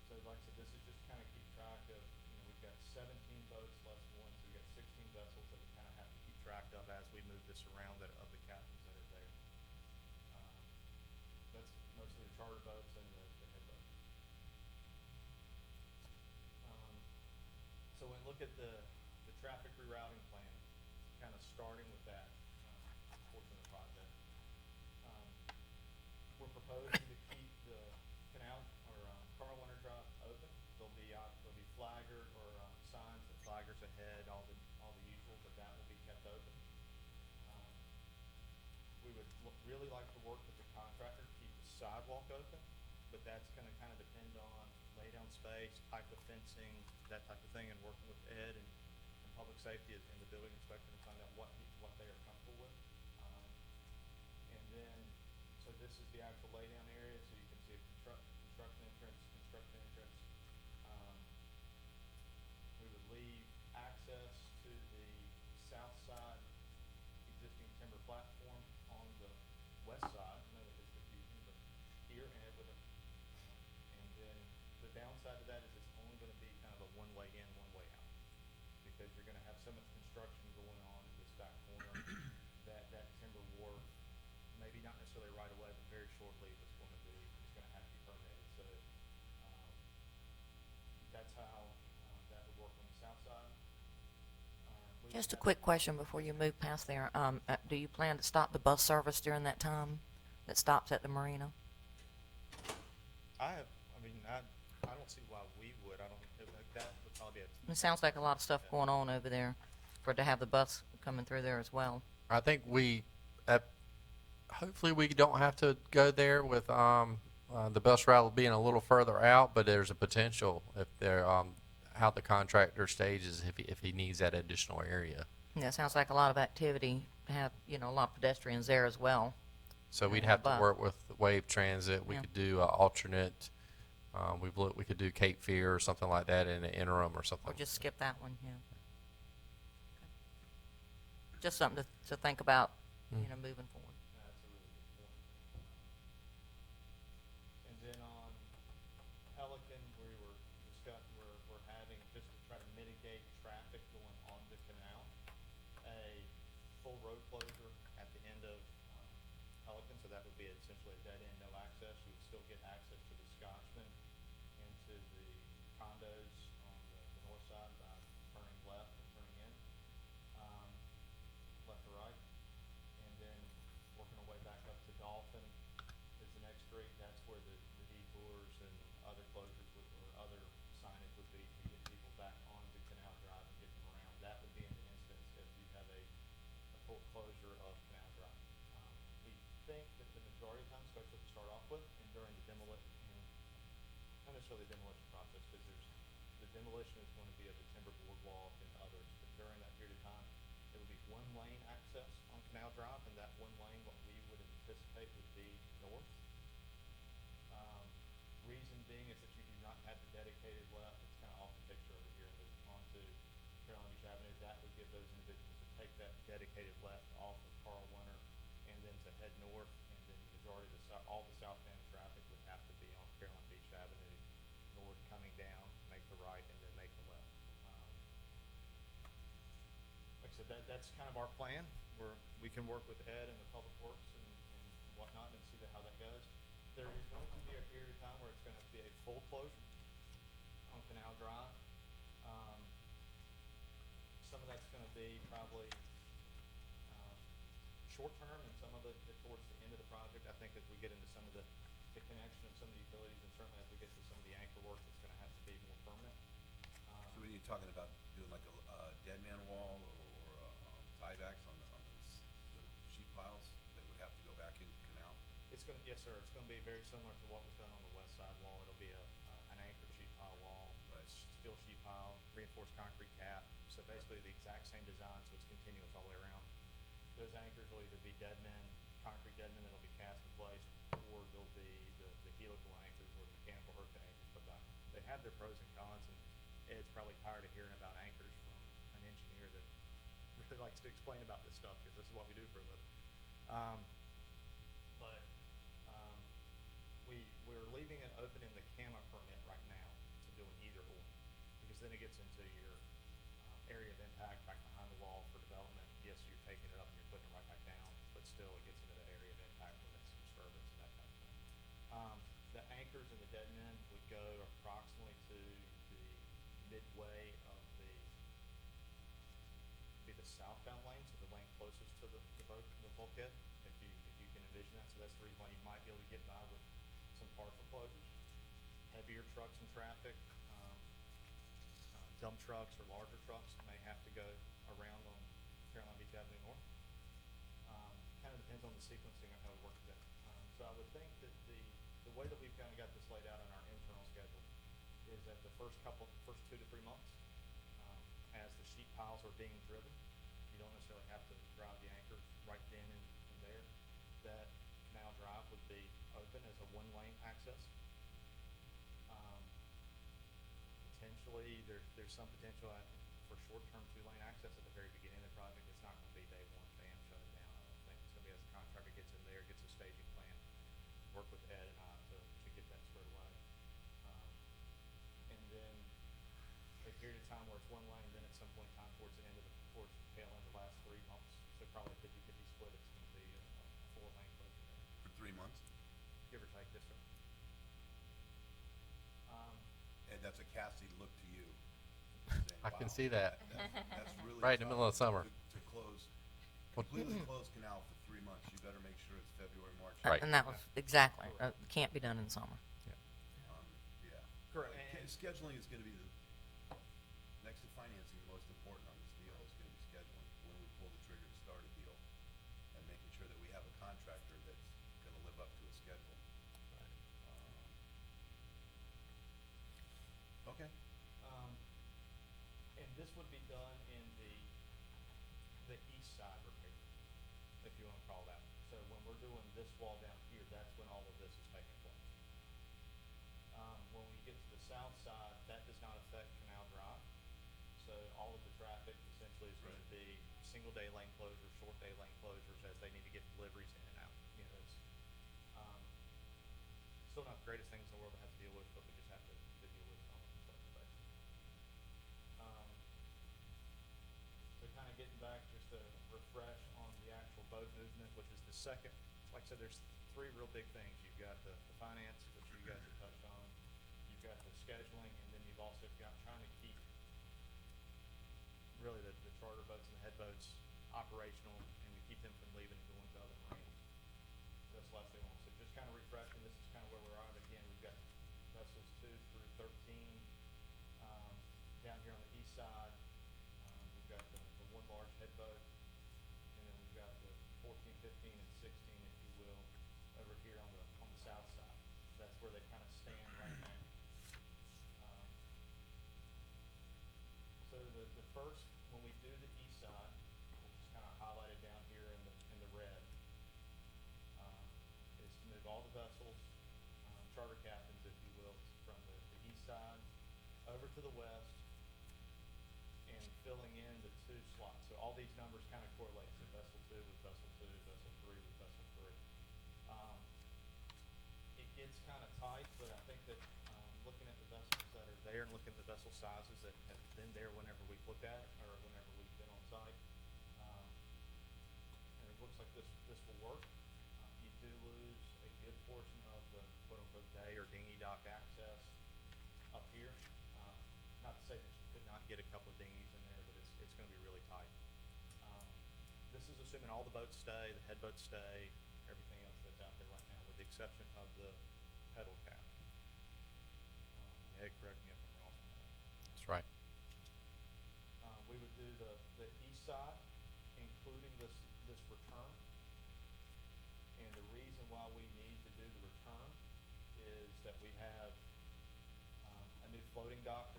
So like I said, this is just kind of keep track of, we've got 17 boats less 1, so we've got 16 vessels that we kind of have to keep track of as we move this around of the captains that are there. That's mostly the charter boats and the head boats. So when we look at the traffic rerouting plan, kind of starting with that portion we would really like to work with the contractor to keep the sidewalk open, but that's gonna kind of depend on laydown space, type of fencing, that type of thing, and working with Ed and public safety and the building inspector to find out what they are comfortable with. And then, so this is the actual laydown area, so you can see a construction entrance. We would leave access to the south side existing timber platform on the west side. I know that it's confusing, but here and everything. And then the downside to that is it's only gonna be kind of a one-way in, one-way out. Because you're gonna have so much construction going on in this back corner that timber wharf, maybe not necessarily right away, but very shortly is gonna have to be permitted. So, that's how, that would work on the south side. We Just a would have- quick question before you move past there. Do you plan to stop the bus service during that time that stops at the marina? I don't see why we would. That would probably be It sounds like a lot of stuff going on over there for it to have the bus coming through there as well. I think hopefully we don't have to go there with the bus route being a little further out, but there's a potential if they're how the contractor stages if he needs that additional area. Yeah, it sounds like a lot of activity to have, a lot of pedestrians there as well. So we'd And have to above. work with Wave Transit. We Yeah. could do alternate. We could do Cape Fear or something like that in the interim or something. Or just skip that one, yeah. Okay. Just something to think about, moving forward. That's a really good point. And then on Pelican, we're having, just to try to mitigate traffic going on the canal, a full road closure at the end of Pelican, so that would be essentially a dead end, no access. You would still get access to the Scotchman and to the condos on the north side by turning left and turning in, left or right. And then working our way back up to Dolphin is the next street. That's where the detours and other closures or other signage would be to get people back onto Canal Drive and get them around. That would be in the instance if you have a full closure of Canal Drive. We think that the majority of the time, especially to start off with, and during the demolition, not necessarily the demolition process, because the demolition is going to be of the timber boardwalk and others, but during that period of time, it would be one lane access on Canal Drive, and that one lane, what we would anticipate would be north. Reason being is that you do not have the dedicated left. It's kind of off the picture over here, but onto Carolina Beach Avenue. That would give those individuals to take that dedicated left off of Carl Winter and then to head north, and then the majority of all the southbound traffic would have to be on Carolina Beach Avenue, north coming down, make the right, and then make the left. Like I said, that's kind of our plan, where we can work with Ed and the Public Works and whatnot and see how that goes. There is going to be a period of time where it's going to be a full closure on Canal Drive. Some of that's going to be probably short term, and some of it towards the end of the project. I think as we get into some of the connection of some of the utilities, and certainly as we get to some of the anchor work, it's going to have to be more permanent. So when you're talking about doing like a dead man wall or tiebacks on the sheet piles that would have to go back into the canal? It's going to, yes, sir. It's going to be very similar to what was done on the west side wall. It'll be an anchor sheet pile wall, Right. steel sheet pile, reinforced concrete cap. So basically the exact same design, so it's continuous all the way around. Those anchors will either be dead men, concrete dead men that'll be cast in place, or they'll be the helical anchors or the mechanical hurricane anchors. But they have their pros and cons, and Ed's probably tired of hearing about anchors from an engineer that really likes to explain about this stuff, because this is what we do for a living. We're leaving it open in the CAMA permit right now to do an either or, because then it gets into your area of impact back behind the wall for development. Yes, you're taking it up and you're putting it right back down, but still it gets into the area of impact limits, disturbance, and that kind of thing. The anchors and the dead men would go approximately to the midway of the southbound lane, so the lane closest to the bulkhead, if you can envision that. So that's the reason why you might be able to get by with some partial closures. Heavier trucks and traffic, dump trucks or larger trucks may have to go around on Carolina Beach Avenue North. Kind of depends on the sequencing of how we work with them. So I would think that the way that we've kind of got this laid out on our internal schedule is that the first 2 to 3 months, as the sheet piles are being driven, you don't necessarily have to drive the anchors right then and there. That Canal Drive would be open as a one-lane access. Potentially, there's some potential for short-term 2-lane access at the very beginning of the project. It's not going to be day one, bam, shut it down. I don't think it's going to be as the contractor gets in there, gets a staging plan, work with Ed and I to get that squared away. And then a period of time where it's one lane, then at some point in time towards the tail end of the last 3 months, so probably 50-50 split, it's going to be a 4-lane closure there, For 3 months? give or take, yes, sir. And that's a Cassie look to you. saying, I can "Wow, see that. That's really Right in the middle of tough summer. To close, completely close canal for 3 months. You better make sure it's February, March. Right. And that was, exactly, can't be done in summer. Yeah. Correct. Scheduling is gonna be next to financing, the most important on this deal is gonna be scheduling. When we pull the trigger to start a deal and making sure that we have a contractor that's gonna live up to a schedule. Okay. And this would be done in the east side repair, if you want to call that. So when we're doing this wall down here, that's when all of this is taking place. When we get to the south side, that does not affect Canal Drive. So all of the traffic essentially is going to be single-day lane closures, short-day lane closures as they need to get deliveries in and out. You know, it's still not the greatest things in the world to have to deal with, but we just have to deal with it on a construction basis. So kind of getting back just to refresh on the actual boat movement, which is the second, like I said, there's 3 real big things. You've got the finance, which you guys have touched on. You've got the scheduling, and then you've also got trying to keep really the charter boats and the head boats operational, and we keep them from leaving and going to other marines. That's the last thing I want to say. Just kind of refreshing, this is kind of where we're at. Again, we've got vessels 2 through 13 down here on the east side. We've got the one large head boat, and then we've got the 14, 15, and 16, if you will, over here on the south side. That's where they kind of stand right now. So the first, when we do the east side, which is kind of highlighted down here in the red, is to move all the vessels, charter captains, if you will, from the east side over to the west and filling in the 2 slots. So all these numbers kind of correlate. So vessel 2 with vessel 2, vessel 3 with vessel 3. It gets kind of tight, but I think that looking at the vessels that are there and looking at the vessel sizes that have been there whenever we've looked at it or whenever we've been on site, and it looks like this will work. You do lose a good portion of the quote-unquote day or dinghy dock access up here. Not to say that you could not get a couple of dinghies in there, but it's going to be really tight. This is assuming all the boats stay, the head boats stay, everything else that's out there right now, with the exception of the pedal cap. Ed, correct me if I'm wrong on that. That's right. We would do the east side, including this return. And the reason why we need to do the return is that we have a new floating dock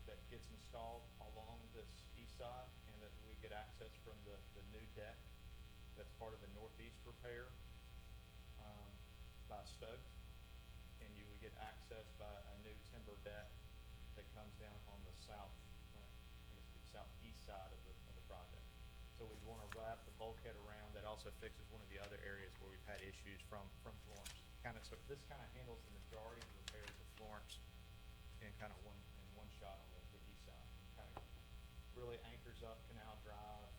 that gets installed along this east side, and that we get access from the new deck that's part of the northeast repair by Stokes, and you would get access by a new timber deck that comes down on the southeast side of the project. So we want to wrap the bulkhead around. That also fixes one of the other areas where we've had issues from Florence. So this kind of handles the majority of the repairs of Florence in kind of one shot on the east side. Kind of really anchors up Canal Drive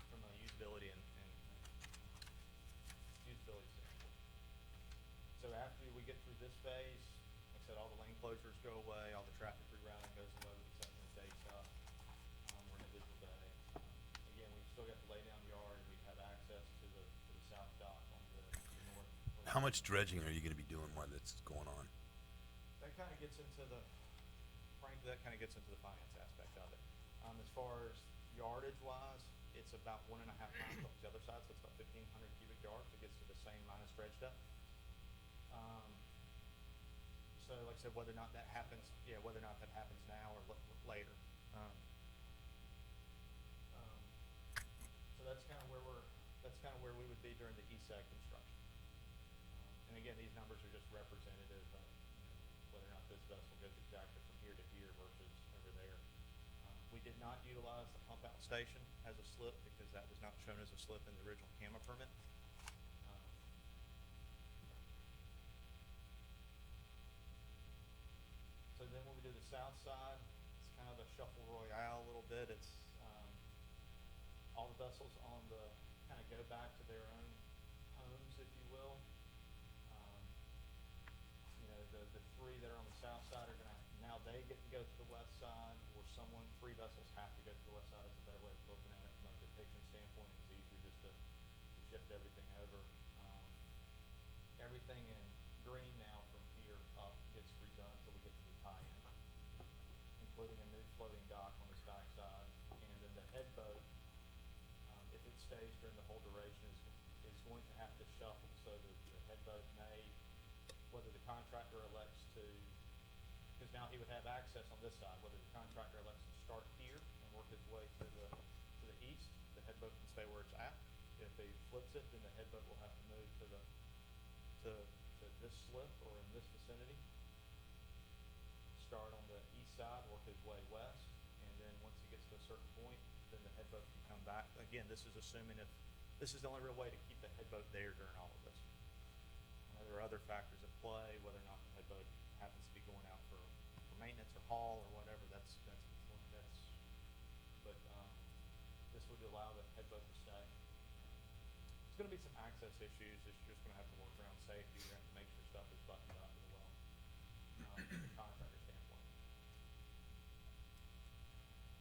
from a usability and usability standpoint. So after we get through this phase, like I said, all the lane closures go away, all the traffic rerouting goes away with the exception of day stuff. We're in a digital day. Again, we've still got the laydown yard, and we have access to the south dock on the north. How much dredging are you gonna be doing while that's going on? That kind of gets into frankly, that kind of gets into the finance aspect of it. As far as yardage wise, it's about 1.5 times off the other side, so it's about 1,500 cubic yards. It gets to the same minus dredge depth. So like I said, whether or not that happens now or later. So that's kind of where we would be during the east side construction. And again, these numbers are just representative of whether or not this vessel goes exactly from here to here versus over there. We did not utilize the pump out station as a slip because that was not shown as a slip in the original CAMA permit. So then when we do the south side, it's kind of a shuffle royale a little bit. It's all the vessels on the kind of go back to their own homes, if you will. The three that are on the south side are gonna now they get to go to the west side, or three vessels have to go to the west side. Is a better way of looking at it from a depiction standpoint. It's easier just to shift everything over. Everything in green now from here up gets redone until we get to the tie-in, including a new floating dock on this back side, and then the head boat, if it stays during the whole duration, is going to have to shuffle. So the head boat may, whether the contractor elects to, because now he would have access on this side, whether the contractor elects to start here and work his way to the east, the head boat can stay where it's at. If he flips it, then the head boat will have to move to this slip or in this vicinity, start on the east side, work his way west, and then once he gets to a certain point, then the head boat can come back. Again, this is assuming if this is the only real way to keep the head boat there during all of this. There are other factors at play, whether or not the head boat happens to be going out for maintenance or haul or whatever. But this would allow the head boat to stay. There's going to be some access issues. It's just going to have to work around safety. You're going to have to make sure stuff is buttoned up as well from a contractor standpoint.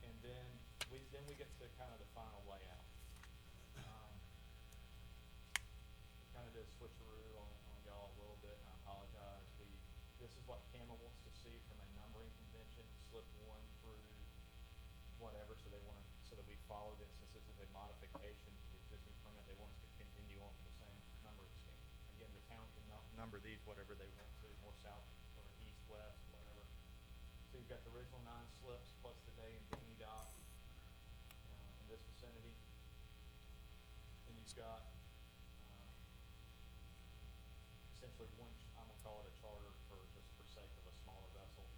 And then we get to kind of the final layout. We kind of did a switcheroo on y'all a little bit, and I apologize. This is what CAMA wants to see from a numbering convention, slip 1 through whatever, so that we follow this. Since this is a modification to the existing permit, they want us to continue on with the same numbering scheme. Again, the town can number these whatever they want to, north, south, or east, west, whatever. So you've got the original 9 slips plus the day and dinghy dock in this vicinity. Then you've got essentially one, I'm gonna call it a charter for sake of a smaller vessel.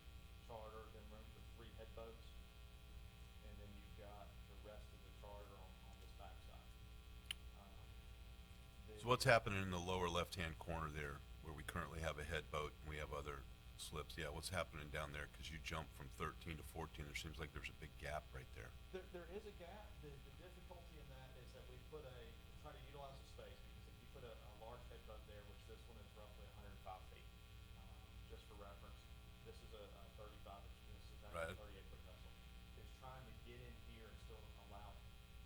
Charter, then room for 3 head boats, and then you've got the rest of the charter on this backside. So what's happening in the lower left-hand corner there, where we currently have a head boat and we have other slips? Yeah, what's happening down there? Because you jump from 13 to 14, there seems like there's a big gap right there. There is a gap. The difficulty in that is that we try to utilize the space, because if you put a large head boat there, which this one is roughly 105 feet, just for reference, this is a 35, this is actually a 38-foot vessel. It's trying to get in here and still allow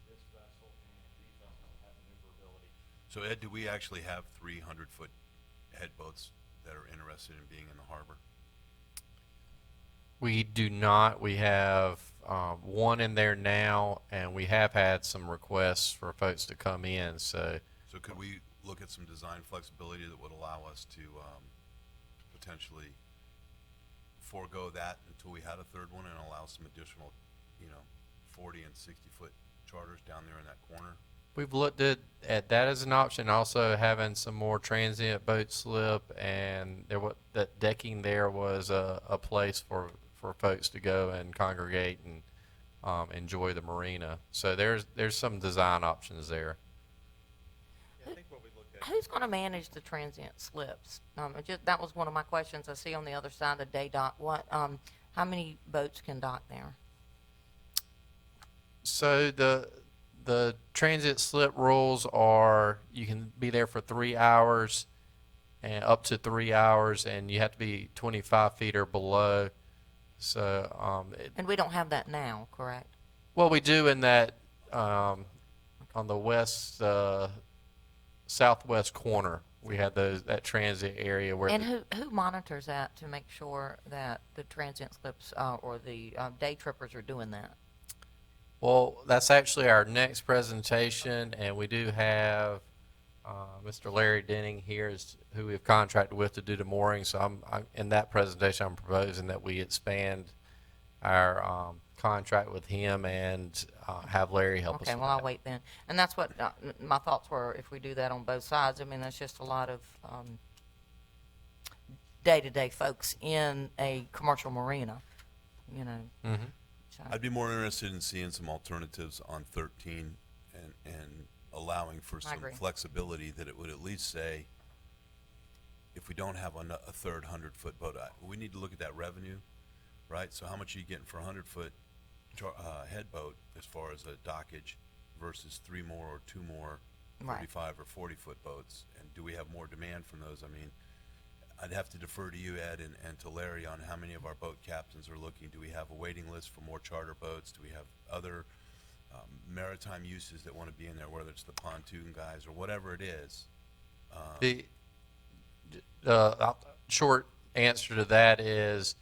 this vessel and these vessels to have maneuverability. So Ed, do we actually have 300-foot head boats that are interested in being in the harbor? We do not. We have one in there now, and we have had some requests for folks to come in. So could we look at some design flexibility that would allow us to potentially forego that until we had a third one and allow some additional, 40 and 60-foot charters down there in that corner? we've looked at that as an option. Also having some more transient boat slip, and that decking there was a place for folks to go and congregate and enjoy the marina. So there's some design options there. Yeah, I think what we looked at. Who's going to manage the transient slips? That was one of my questions. I see on the other side of the day dock. How many boats can dock there? So the transit slip rules are you can be there for 3 hours and up to 3 hours, and you have to be 25 feet or below. So And we don't have that now, correct? well, we do in that on the west southwest corner. We had that transit area where. And who monitors that to make sure that the transient slips or the day trippers are doing that? Well, that's actually our next presentation, and we do have Mr. Larry Denning here, who we've contracted with to do the mooring. So in that presentation, I'm proposing that we expand our contract with him and have Larry help us Okay, with well, I'll that. wait then. And that's what my thoughts were, if we do that on both sides. I mean, that's just a lot of day-to-day folks in a commercial marina, you know. Mm-hmm. So- I'd be more interested in seeing some alternatives on 13 and allowing for some agree. flexibility that it would at least say, if we don't have a third 100-foot boat, we need to look at that revenue, right? So how much are you getting for a 100-foot head boat as far as a dockage versus 3 more or 2 more Right. 35 or 40-foot boats? And do we have more demand from those? I mean, I'd have to defer to you, Ed, and to Larry on how many of our boat captains are looking. Do we have a waiting list for more charter boats? Do we have other maritime uses that want to be in there, whether it's the pontoon guys or whatever it is? The short answer to that is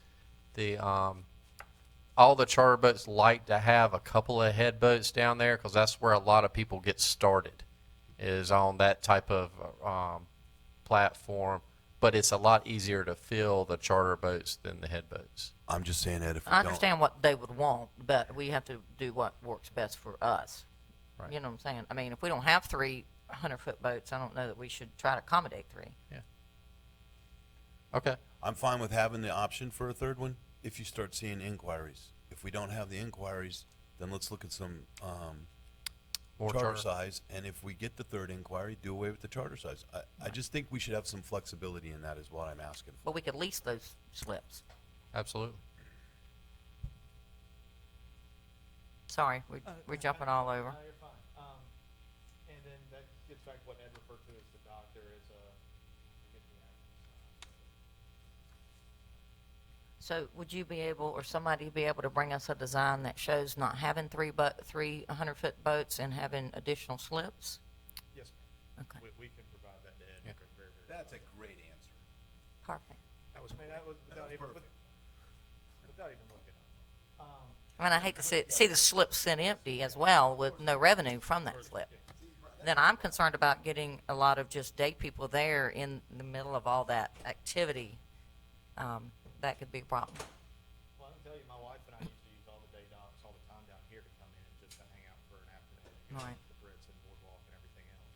all the charter boats like to have a couple of head boats down there because that's where a lot of people get started, is on that type of platform. But it's a lot easier to fill the charter boats than the head boats. I'm just saying, Ed, if we I don't. understand what they would want, but we have to do what works best for us. Right. You know what I'm saying? I mean, if we don't have 3 100-foot boats, I don't know that we should try to accommodate 3. Yeah. Okay. I'm fine with having the option for a third one if you start seeing inquiries. If we don't have the inquiries, then let's look at some More charter size, and if we get the third inquiry, do away with the charter size. I just think we should have some flexibility in that is what I'm asking for. But we could lease those slips. Absolutely. Sorry, we're jumping all over. No, you're fine. And then that gets back to what Ed referred to as the dock. There is a, I forget the acronym. So would you be able, or somebody be able to bring us a design that shows not having 3 100-foot boats and having additional slips? Yes, ma'am. Okay, We can provide that to Ed. Yeah. Very, very That's a well. great answer. perfect. I mean, that was without even, perfect. without even looking. I mean, I hate to see the slip sit empty as well with no revenue from that slip. Then I'm concerned about getting a lot of just day people there in the middle of all that activity. That could be a problem. Well, I can tell you, my wife and I used to use all the day docks all the time down here to come in just to hang out for an afternoon and get Right. the Brits and boardwalk and everything else.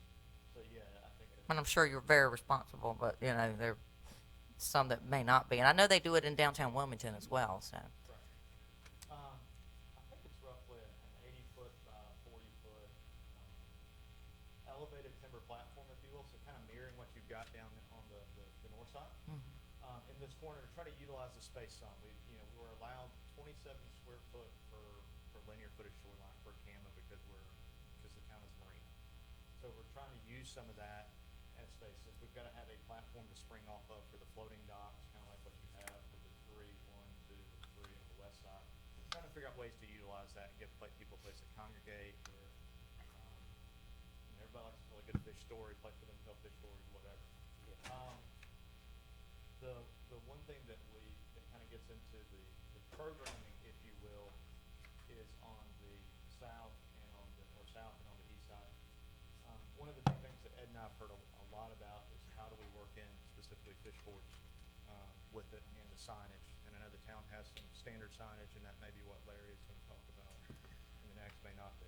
So yeah, I think that. And I'm sure you're very responsible, but, you know, there are some that may not be. And I know they do it in downtown Wilmington as well, so. I think it's roughly an 80-foot by 40-foot elevated timber platform, if you will, so kind of mirroring what you've got down on the north side. In this corner, to try to utilize the space some, we're allowed 27 square foot per linear footage shoreline per CAMA because the town is marina. So we're trying to use some of that as space. Since we've got to have a platform to spring off of for the floating docks, kind of like what you have for the 3, 1, 2, and 3 on the west side. Trying to figure out ways to utilize that and give people a place to congregate where everybody likes to tell a good fish story, place for them to tell fish stories, whatever. The one thing that kind of gets into the programming, if you will, is on the south and on the east side. One of the big things that Ed and I have heard a lot about is how do we work in specifically fish boards with it and the signage. And I know the town has some standard signage, and that may be what Larry is going to talk about, and the next may not be.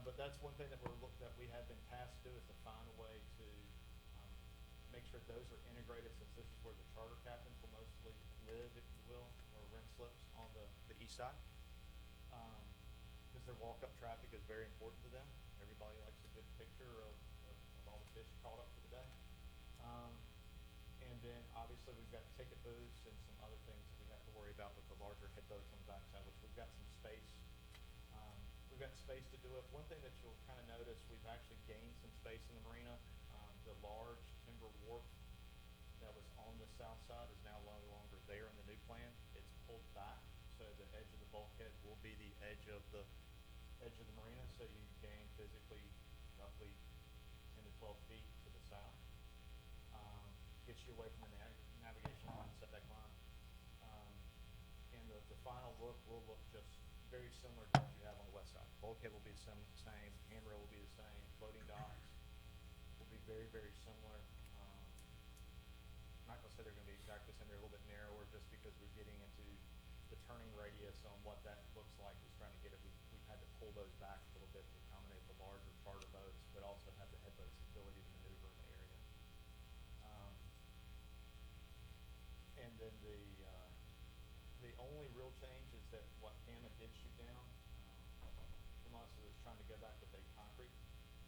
But that's one thing that we have been tasked to do, is to find a way to make sure those are integrated, since this is where the charter captains will mostly live, if you will, or rent slips on the east side. Because their walk-up traffic is very important to them. Everybody likes a good picture of all the fish caught up for the day. And then obviously we've got ticket booths and some other things that we have to worry about with the larger head boats on the backside, which we've got some space. We've got space to do it. One thing that you'll kind of notice, we've actually gained some space in the marina. The large timber wharf that was on the south side is now no longer there in the new plan. It's pulled back, so the edge of the bulkhead will be the edge of the marina. So you gain physically roughly 10 to 12 feet to the south. Gets you away from the navigation line, setback line. And the final look will look just very similar to what you have on the west side. Bulkhead will be the same, handrail will be the same, floating docks will be very, very similar. I'm not gonna say they're gonna be exactly the same, they're a little bit narrower just because we're getting into the turning radius on what that looks like, is trying to get it, we've had to pull those back a little bit to accommodate the larger charter boats, but also have the headboat's ability to maneuver in the area. And then the only real change is that what Kama did shoot down from us is trying to go back with a concrete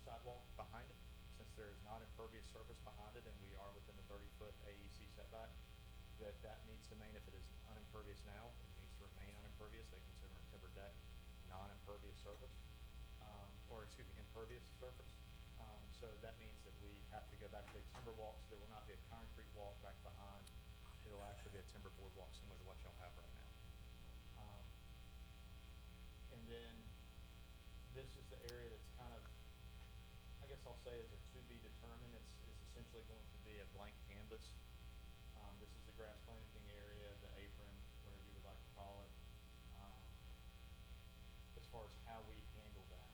sidewalk behind it, since there is not impervious surface behind it, and we are within the 30-foot AEC setback, that needs to remain. If it is unimpervious now, it needs to remain unimpervious. They consider a timber deck non-impervious surface, impervious surface. So that means that we have to go back to a timber walk, so there will not be a concrete walk back behind. It'll actually be a timber board walk similar to what y'all have right now. And then this is the area that's kind of, I guess I'll say, is a to be determined. It's essentially going to be a blank canvas. This is the grass planting area, the apron, whatever you would like to call it. As far as how we handle that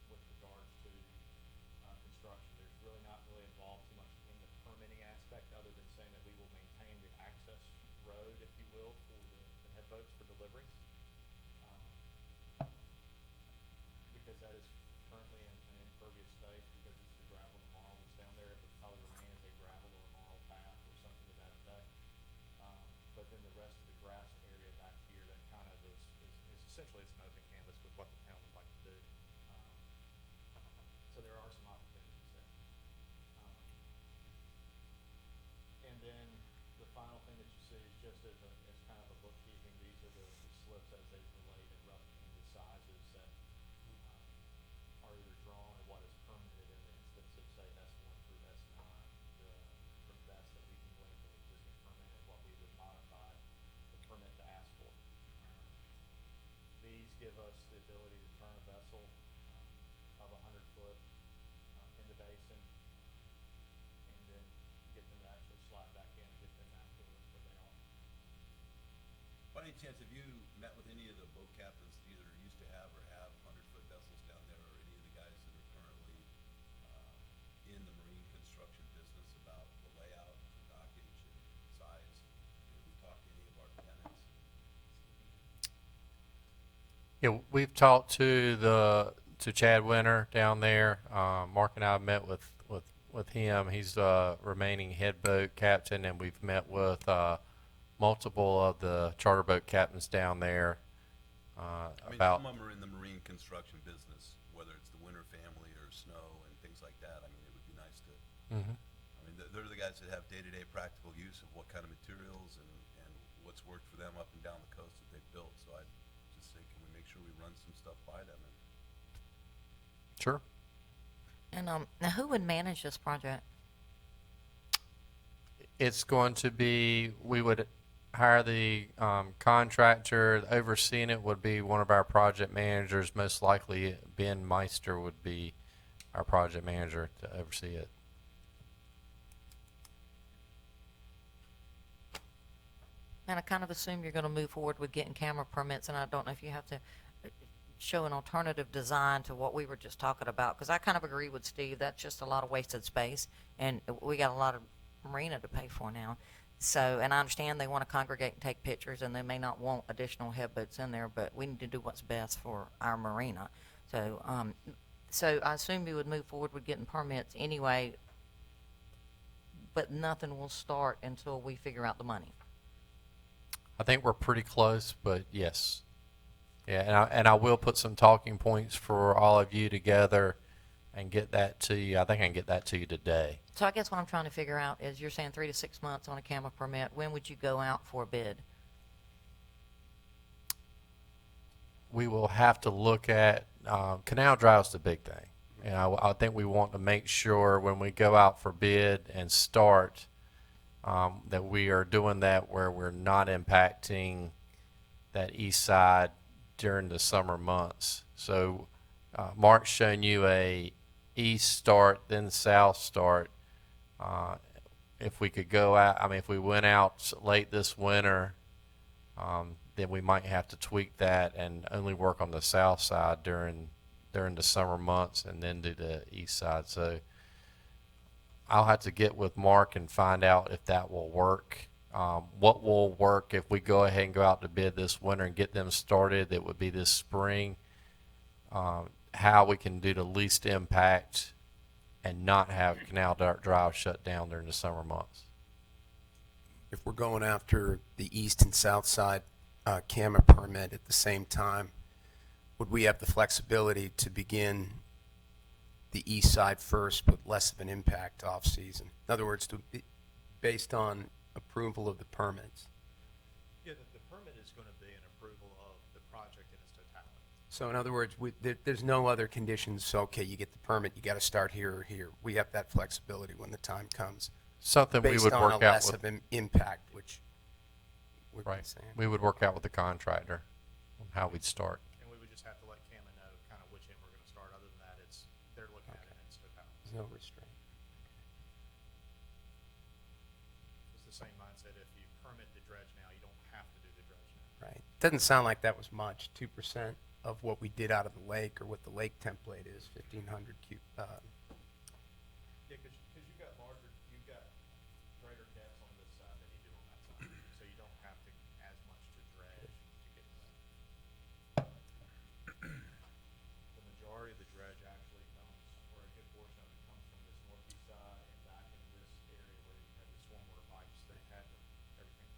with regards to construction, there's really not really involved too much in the permitting aspect, other than saying that we will maintain the access road, if you will, for the headboats for deliveries. Because that is currently an impervious space, because it's the gravel and marl that's down there. It would probably remain as a gravel or a marl path or something to that effect. But then the rest of the grass area back here, that kind of is essentially, it's an open canvas with what the town would like to do. So there are some opportunities there. And then the final thing that you see is just as kind of a bookkeeping, these are the slips as they relate in rough canvas sizes that are either drawn or what is permitted in the instance of, say, S1 through S9. The best that we can glean from the existing permit and what we would modify the permit to ask for. These give us the ability to turn a vessel of 100 foot in the basin, and then get them to actually slide back in and get them back to where they are. By any chance, have you met with any of the boat captains that either used to have or have 100-foot vessels down there, or any of the guys that are currently in the marine construction business about the layout, the dockage, and size? Have we talked to any of our tenants? Yeah, we've talked to Chad Winter down there. Mark and I met with him. He's the remaining head boat captain, and we've met with multiple of the charter boat captains down there about. Some of them are in the marine construction business, whether it's the Winter family or Snow and things like that. I mean, it would be nice to. Mm-hmm. I mean, they're the guys that have day-to-day practical use of what kind of materials and what's worked for them up and down the coast that they've built. So I just say, can we make sure we run some stuff by them? And Sure. And now who would manage this project? It's going to be, we would hire the contractor. Overseeing it would be one of our project managers. Most likely Ben Meister would be our project manager to oversee it. And I kind of assume you're going to move forward with getting camera permits, and I don't know if you have to show an alternative design to what we were just talking about, because I kind of agree with Steve. That's just a lot of wasted space, and we got a lot of marina to pay for now. So, and I understand they want to congregate and take pictures, and they may not want additional headboats in there, but we need to do what's best for our marina. So, so I assume you would move forward with getting permits anyway, but nothing will start until we figure out the money. I think we're pretty close, but yes. Yeah, and I will put some talking points for all of you together and get that to you. I think I can get that to you today. So I guess what I'm trying to figure out is, you're saying 3 to 6 months on a camera permit. When would you go out for a bid? We will have to look at, Canal Drive's the big thing. And I think we want to make sure when we go out for bid and start, that we are doing that where we're not impacting that east side during the summer months. So Mark's shown you a east start, then south start. If we could go out, I mean, if we went out late this winter, then we might have to tweak that and only work on the south side during the summer months and then do the east side. So I'll have to get with Mark and find out if that will work. What will work if we go ahead and go out to bid this winter and get them started, that would be this spring. How we can do the least impact and not have Canal Drive shut down during the summer months. If we're going after the east and south side CAMA permit at the same time, would we have the flexibility to begin the east side first with less of an impact off-season? In other words, based on approval of the permits. Yeah, the permit is going to be an approval of the project in its totality. So in other words, there's no other conditions, so, okay, you get the permit, you got to start here or here. We have that flexibility when the time comes. Something we would work Based on a out less with, of an impact, which we've been right, saying. we would work out with the contractor on how we'd start. And we would just have to let CAMA know kind of which end we're going to start. Other than that, they're looking at it in its totality. There's no restraint. It's the same mindset. If you permit the dredge now, you don't have to do the dredge now. Right. Doesn't sound like that was much, 2% of what we did out of the lake, or what the lake template is, 1,500 cube. Yeah, because you've got greater depths on this side than you do on that side. So you don't have to as much to dredge to get to that. The majority of the dredge actually comes, or a good portion of it comes from this northeast side and back into this area where you had the stormwater pipes that had everything pushed in.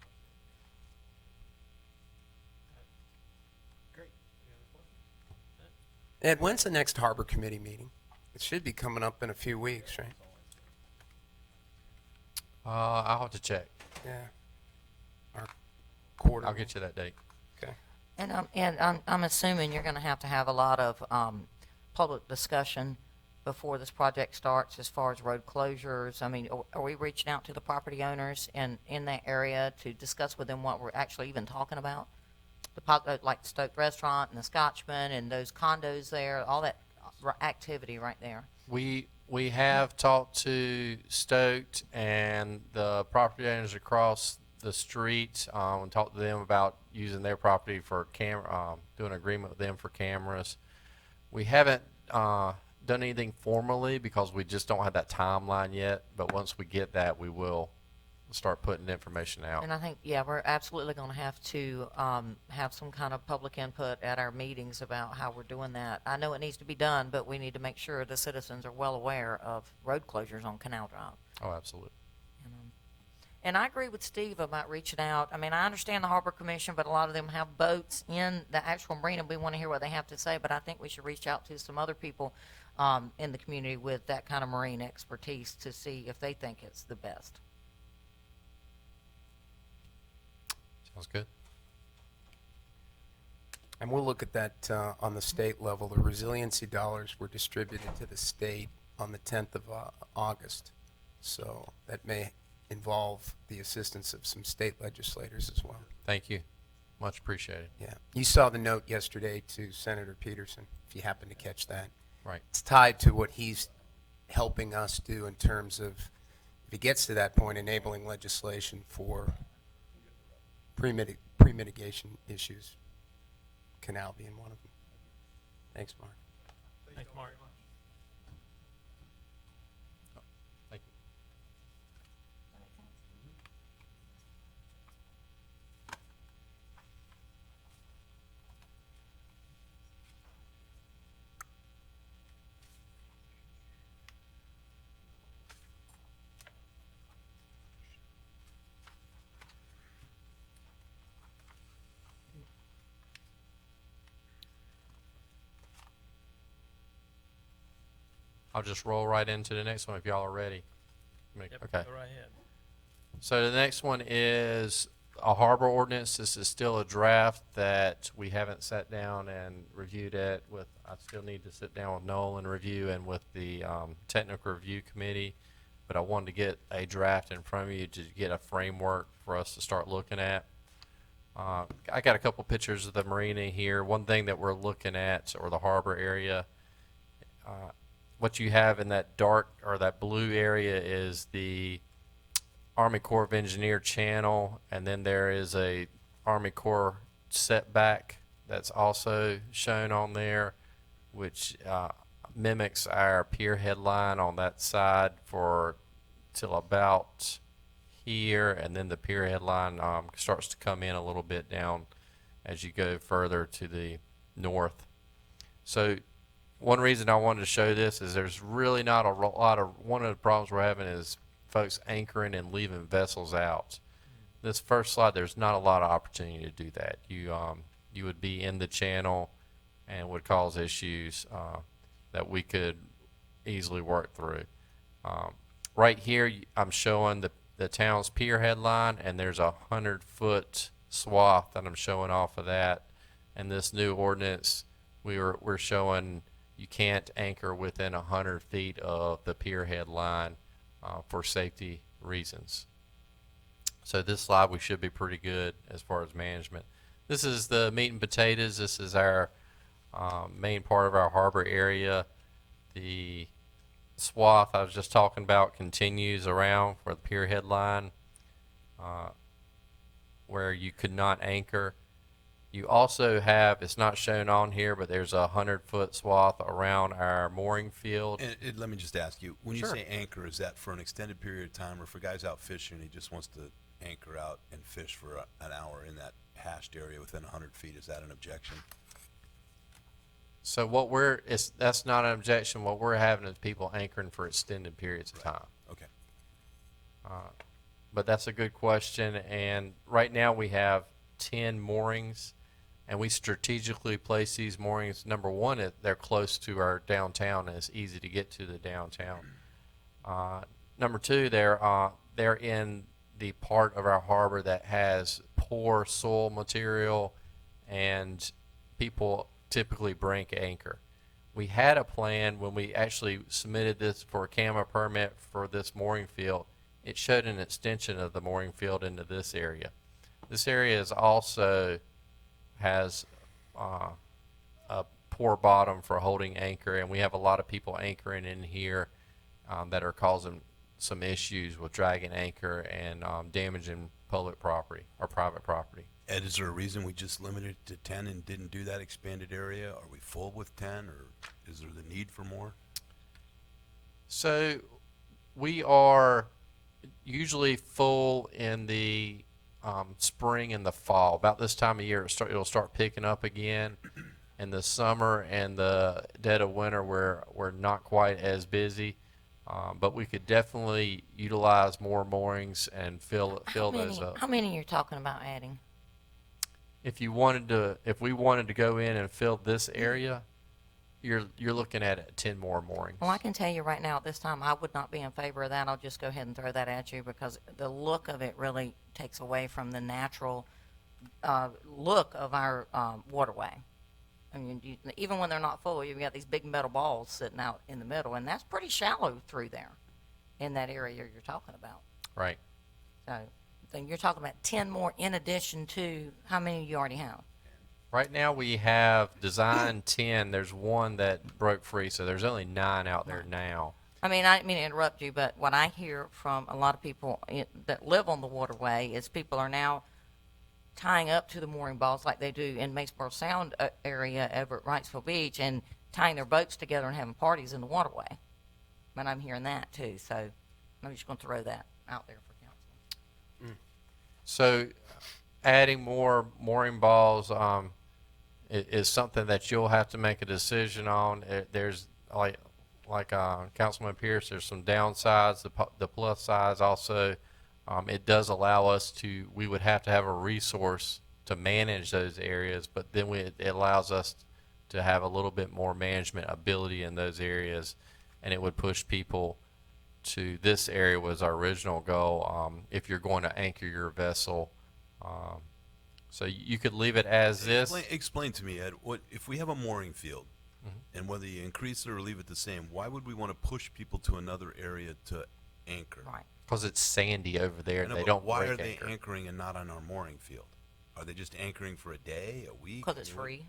Great. Any other questions? Ed, when's the next harbor committee meeting? It should be coming up in a few weeks, right? I'll have to check. Yeah. Our quarter. I'll get you that date. Okay. And I'm assuming you're going to have a lot of public discussion before this project starts as far as road closures. I mean, are we reaching out to the property owners in that area to discuss with them what we're actually even talking about? Like the Stoked Restaurant and the Scotchman and those condos there, all that activity right there. We have talked to Stoked and the property owners across the street, and talked to them about using their property for camera, doing an agreement with them for cameras. We haven't done anything formally because we just don't have that timeline yet, but once we get that, we will start putting information out. And I think, yeah, we're absolutely going to have to have some kind of public input at our meetings about how we're doing that. I know it needs to be done, but we need to make sure the citizens are well aware of road closures on Canal Drive. Oh, absolutely. And I agree with Steve about reaching out. I mean, I understand the Harbor Commission, but a lot of them have boats in the actual marina. We want to hear what they have to say, but I think we should reach out to some other people in the community with that kind of marine expertise to see if they think it's the best. Sounds good. And we'll look at that on the state level. The resiliency dollars were distributed to the state on the 10th of August. So that may involve the assistance of some state legislators as well. Thank you. Much appreciated. Yeah. You saw the note yesterday to Senator Peterson, if you happen to catch that. Right. It's tied to what he's helping us do in terms of, if it gets to that point, enabling legislation for pre-mitigation issues, canal being one of them. Thanks, Mark. Thanks, Mark. Thank you. I'll just roll right into the next one if y'all are ready. Okay. Go right ahead. So the next one is a harbor ordinance. This is still a draft that we haven't sat down and reviewed it with. I still need to sit down with Noel and review, and with the technical review committee. But I wanted to get a draft in front of you to get a framework for us to start looking at. I got a couple pictures of the marina here. One thing that we're looking at, or the harbor area, what you have in that dark or that blue area is the Army Corps of Engineer channel, and then there is a Army Corps setback that's also shown on there, which mimics our pier head line on that side for till about here, and then the pier head line starts to come in a little bit down as you go further to the north. So one reason I wanted to show this is there's really not a lot of, one of the problems we're having is folks anchoring and leaving vessels out. This first slide, there's not a lot of opportunity to do that. You would be in the channel and would cause issues that we could easily work through. Right here, I'm showing the town's pier head line, and there's a 100-foot swath that I'm showing off of that. And this new ordinance, we're showing you can't anchor within 100 feet of the pier head line for safety reasons. So this slide, we should be pretty good as far as management. This is the meat and potatoes. This is our main part of our harbor area. The swath I was just talking about continues around for the pier head line where you could not anchor. You also have, it's not shown on here, but there's a 100-foot swath around our mooring field. And let me just ask you, when you Sure. say anchor, is that for an extended period of time, or if a guy's out fishing and he just wants to anchor out and fish for an hour in that hashed area within 100 feet, is that an objection? So that's not an objection. What we're having is people anchoring for extended periods of time. Okay. But that's a good question. And right now we have 10 moorings, and we strategically place these moorings. Number one, they're close to our downtown, and it's easy to get to the downtown. Number two, they're in the part of our harbor that has poor soil material, and people typically break anchor. We had a plan when we actually submitted this for a CAMA permit for this mooring field. It showed an extension of the mooring field into this area. This area is also has a poor bottom for holding anchor, and we have a lot of people anchoring in here that are causing some issues with dragging anchor and damaging public property or private property. Ed, is there a reason we just limited it to 10 and didn't do that expanded area? Are we full with 10, or is there the need for more? So we are usually full in the spring and the fall. About this time of year, it'll start picking up again. In the summer and the dead of winter, we're not quite as busy, but we could definitely utilize more moorings and fill those up. How many you're talking about adding? If we wanted to go in and fill this area, you're looking at 10 more moorings. Well, I can tell you right now, at this time, I would not be in favor of that. I'll just go ahead and throw that at you because the look of it really takes away from the natural look of our waterway. I mean, even when they're not full, you've got these big metal balls sitting out in the middle, and that's pretty shallow through there in that area you're talking about. Right. So then you're talking about 10 more in addition to how many you already have? Right now we have designed 10. There's one that broke free, so there's only 9 out there now. I mean, I didn't mean to interrupt you, but what I hear from a lot of people that live on the waterway is people are now tying up to the mooring balls like they do in Maceburg Sound area over at Wrightsville Beach and tying their boats together and having parties in the waterway. And I'm hearing that too, so I'm just going to throw that out there for council. So adding more mooring balls is something that you'll have to make a decision on. There's like Councilman Pierce, there's some downsides. The plus sides also, it does allow us we would have to have a resource to manage those areas, but then it allows us to have a little bit more management ability in those areas, and it would push people to this area was our original goal. If you're going to anchor your vessel, so you could leave it as this. Explain to me, Ed, if we have a mooring field, and whether you increase it or leave it the same, why would we want to push people to another area to anchor? Right. Because it's sandy over there, I and know, they but don't why break are they anchor. anchoring and not on our mooring field? Are they just anchoring for a day, a week? Because it's free,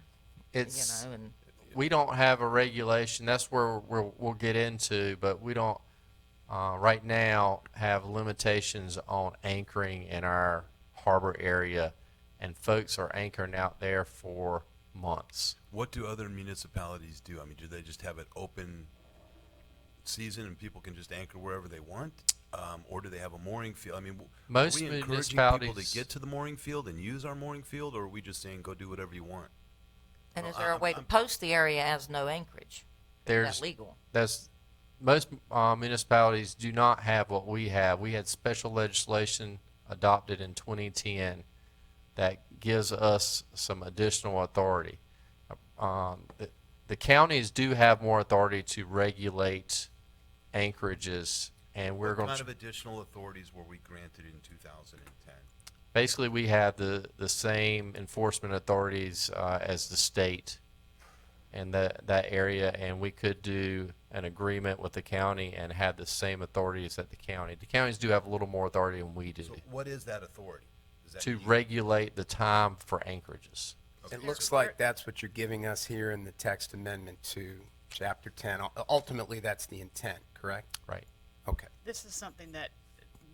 It's you know, and we don't have a regulation. That's where we'll get into, but we don't right now have limitations on anchoring in our harbor area. and folks are anchoring out there for months. What do other municipalities do? I mean, do they just have it open season and people can just anchor wherever they want? Or do they have a mooring field? I mean, Most are we encouraging people municipalities- to get to the mooring field and use our mooring field, or are we just saying go do whatever you want? And is Well, there a way to post the area as no anchorage? Is There's that legal? most municipalities do not have what we have. We had special legislation adopted in 2010 that gives us some additional authority. The counties do have more authority to regulate anchorages, and we're What going kind to of additional authorities were we granted in 2010? basically we have the same enforcement authorities as the state in that area, and we could do an agreement with the county and have the same authorities that the county. The counties do have a little more authority than we do So what is that authority? Does that to mean- regulate the time for anchorages. It looks like that's what you're giving us here in the text amendment to Chapter 10. Ultimately, that's the intent, correct? Right. Okay. This is something that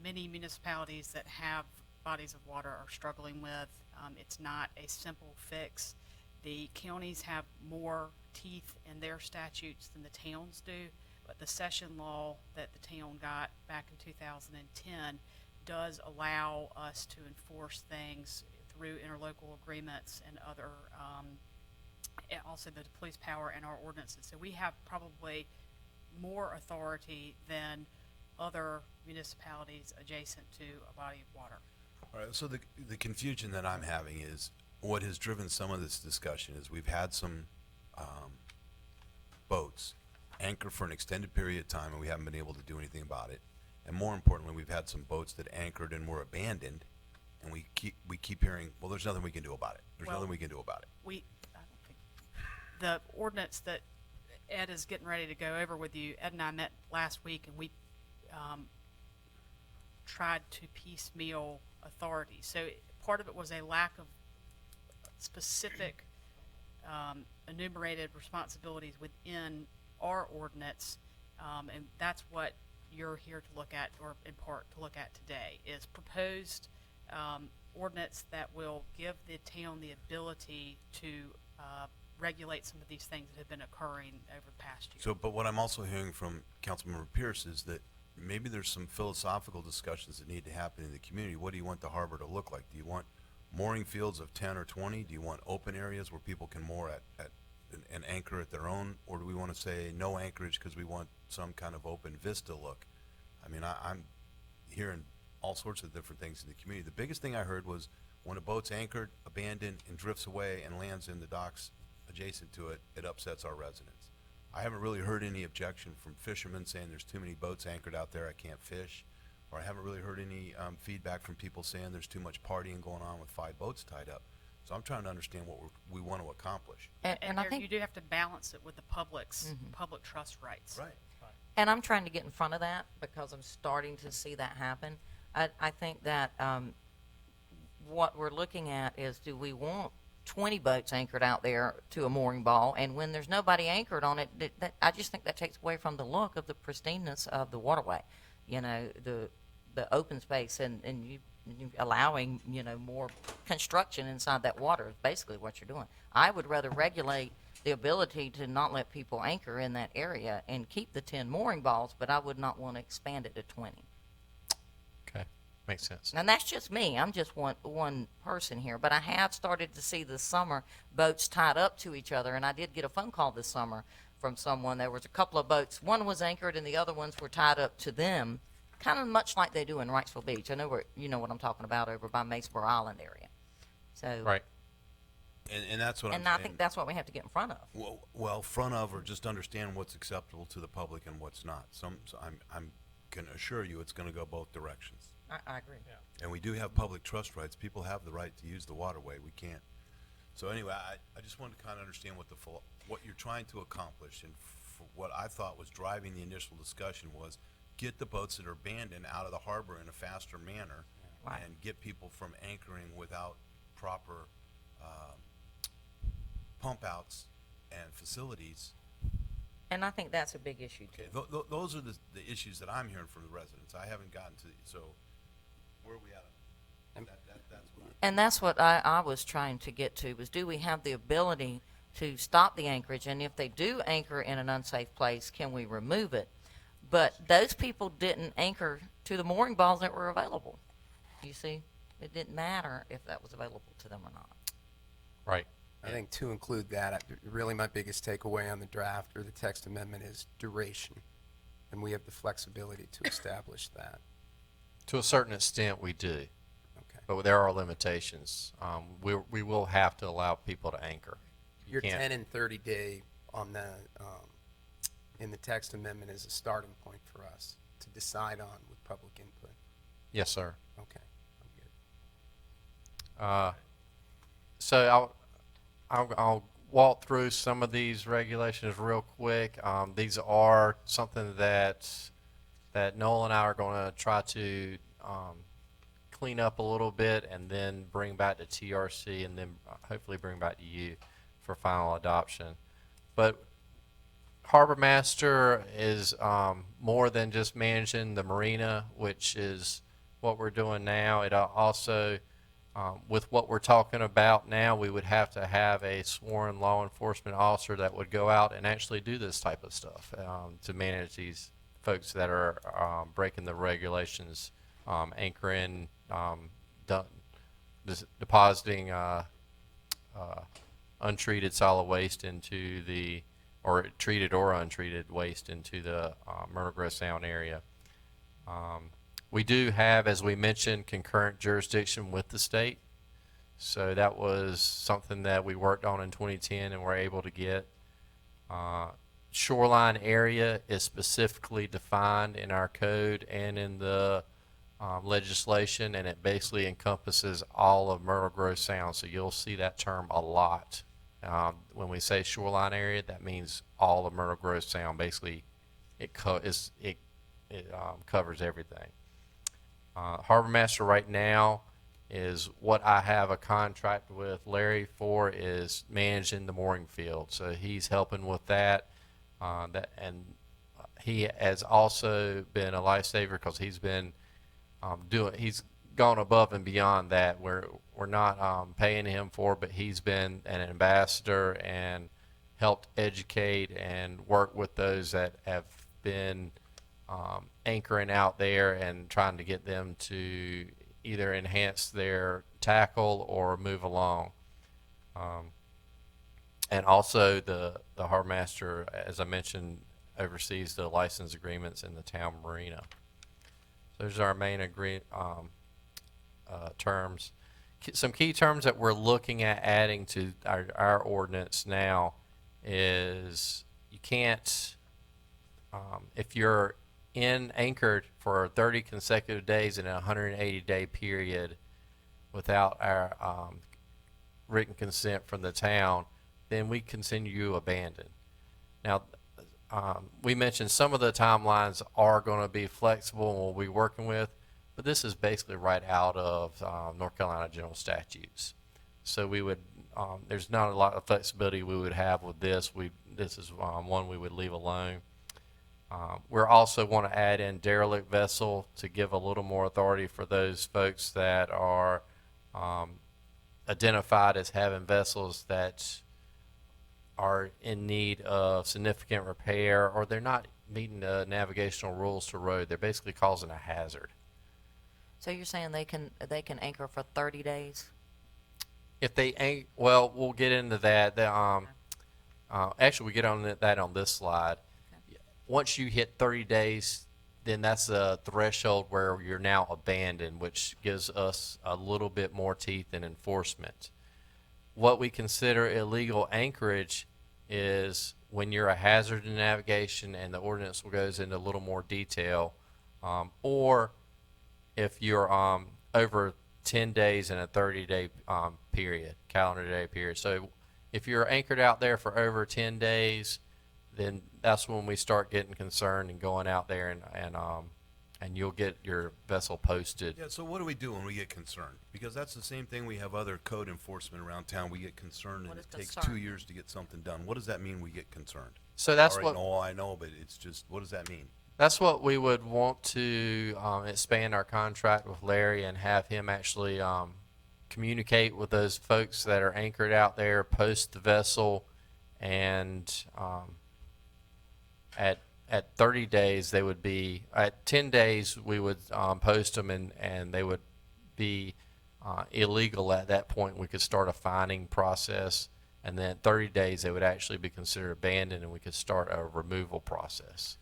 many municipalities that have bodies of water are struggling with. It's not a simple fix. The counties have more teeth in their statutes than the towns do, but the session law that the town got back in 2010 does allow us to enforce things through interlocal agreements and other, and also the police power and our ordinances. So we have probably more authority than other municipalities adjacent to a body of water. All right, so the confusion that I'm having is, what has driven some of this discussion is we've had some boats anchor for an extended period of time and we haven't been able to do anything about it. And more importantly, we've had some boats that anchored and were abandoned, and we keep hearing, well, there's nothing we can do about it. There's Well, nothing we can do about it. I don't think, the ordinance that Ed is getting ready to go over with you, Ed and I met last week and we, tried to piecemeal authority. So part of it was a lack of specific, enumerated responsibilities within our ordinance. And that's what you're here to look at, or in part to look at today, is proposed ordinance that will give the town the ability to regulate some of these things that have been occurring over the past year. So, but what I'm also hearing from Councilmember Pierce is that maybe there's some philosophical discussions that need to happen in the community. What do you want the harbor to look like? Do you want mooring fields of 10 or 20? Do you want open areas where people can moor at and anchor at their own? Or do we want to say no anchorage because we want some kind of open vista look? I mean, I'm hearing all sorts of different things in the community. The biggest thing I heard was when a boat's anchored, abandoned, and drifts away and lands in the docks adjacent to it, it upsets our residents. I haven't really heard any objection from fishermen saying there's too many boats anchored out there, I can't fish. Or I haven't really heard any feedback from people saying there's too much partying going on with 5 boats tied up. So I'm trying to understand what we want to accomplish. And I there, think you do have to balance it with the public's public trust rights. Right. And I'm trying to get in front of that because I'm starting to see that happen. I think that what we're looking at is, do we want 20 boats anchored out there to a mooring ball, and when there's nobody anchored on it, I just think that takes away from the look of the pristineness of the waterway. You know, the open space and you allowing, you know, more construction inside that water is basically what you're doing. I would rather regulate the ability to not let people anchor in that area and keep the 10 mooring balls, but I would not want to expand it to 20. Okay, makes sense. And that's just me. I'm just one person here. But I have started to see this summer boats tied up to each other. And I did get a phone call this summer from someone. There was a couple of boats. One was anchored and the other ones were tied up to them, kind of much like they do in Wrightsville Beach. I know you know what I'm talking about over by Maceboro Island area. So, Right. And that's what I'm and saying. I think that's what we have to get in front of. Well, front of, or just understand what's acceptable to the public and what's not. So I'm can assure you it's going to go both directions. I agree. And we do have public trust rights. People have the right to use the waterway. We can't. So anyway, I just wanted to kind of understand what you're trying to accomplish. And what I thought was driving the initial discussion was get the boats that are abandoned out of the harbor in a faster manner, Right. and get people from anchoring without proper pump outs and facilities. And I think that's a big issue too. Okay, those are the issues that I'm hearing from the residents. I haven't gotten to, so where are we at? And that's what I was trying to get to, was do we have the ability to stop the anchorage? And if they do anchor in an unsafe place, can we remove it? But those people didn't anchor to the mooring balls that were available. You see, it didn't matter if that was available to them or not. Right. I think to include that, really my biggest takeaway on the draft or the text amendment is duration. And we have the flexibility to establish that. To a certain extent, we do. Okay. But there are limitations. We will have to allow people to anchor. You Your can't- 10 and 30 day on the, in the text amendment is a starting point for us to decide on with public input. Yes, sir. Okay, I'm good. So I'll walk through some of these regulations real quick. These are something that Noel and I are going to try to clean up a little bit and then bring back to TRC and then hopefully bring back to you for final adoption. But Harbor Master is more than just managing the marina, which is what we're doing now. It also, with what we're talking about now, we would have to have a sworn law enforcement officer that would go out and actually do this type of stuff to manage these folks that are breaking the regulations, anchoring, depositing untreated solid waste into the, or treated or untreated waste into the Myrtle Grove Sound area. We do have, as we mentioned, concurrent jurisdiction with the state. So that was something that we worked on in 2010 and were able to get. Shoreline area is specifically defined in our code and in the legislation, and it basically encompasses all of Myrtle Grove Sound. So you'll see that term a lot. When we say shoreline area, that means all of Myrtle Grove Sound. Basically, it covers everything. Harbor Master right now is what I have a contract with Larry for, is managing the mooring field. So he's helping with that. And he has also been a lifesaver because he's been he's gone above and beyond that. We're not paying him for it, but he's been an ambassador and helped educate and work with those that have been anchoring out there and trying to get them to either enhance their tackle or move along. And also the Harbor Master, as I mentioned, oversees the license agreements in the town marina. Those are our main terms. Some key terms that we're looking at adding to our ordinance now is you can't, if you're anchored for 30 consecutive days in a 180-day period without our written consent from the town, then we consider you abandoned. Now, we mentioned some of the timelines are going to be flexible and we'll be working with, but this is basically right out of North Carolina general statutes. So we would, there's not a lot of flexibility we would have with this. This is one we would leave alone. We're also want to add in derelict vessel to give a little more authority for those folks that are identified as having vessels that are in need of significant repair, or they're not meeting the navigational rules to road. They're basically causing a hazard. So you're saying they can anchor for 30 days? If they ain't, well, we'll get into that. Actually, we get on that on this slide. Okay. Once you hit 30 days, then that's a threshold where you're now abandoned, which gives us a little bit more teeth in enforcement. What we consider illegal anchorage is when you're a hazard in navigation, and the ordinance goes into a little more detail, or if you're over 10 days in a 30-day period, calendar day period. So if you're anchored out there for over 10 days, then that's when we start getting concerned and going out there and you'll get your vessel posted. Yeah, so what do we do when we get concerned? Because that's the same thing, we have other code enforcement around town. We get concerned What and is it takes concern? 2 years to get something done. What does that mean, we get concerned? So that's All right, what no, I know, but it's just, what does that mean? That's what we would want to expand our contract with Larry and have him actually communicate with those folks that are anchored out there, post the vessel, and at 30 days they would be, at 10 days we would post them, and they would be illegal at that point. We could start a fining process, and then at 30 days they would actually be considered abandoned, and we could start a removal process.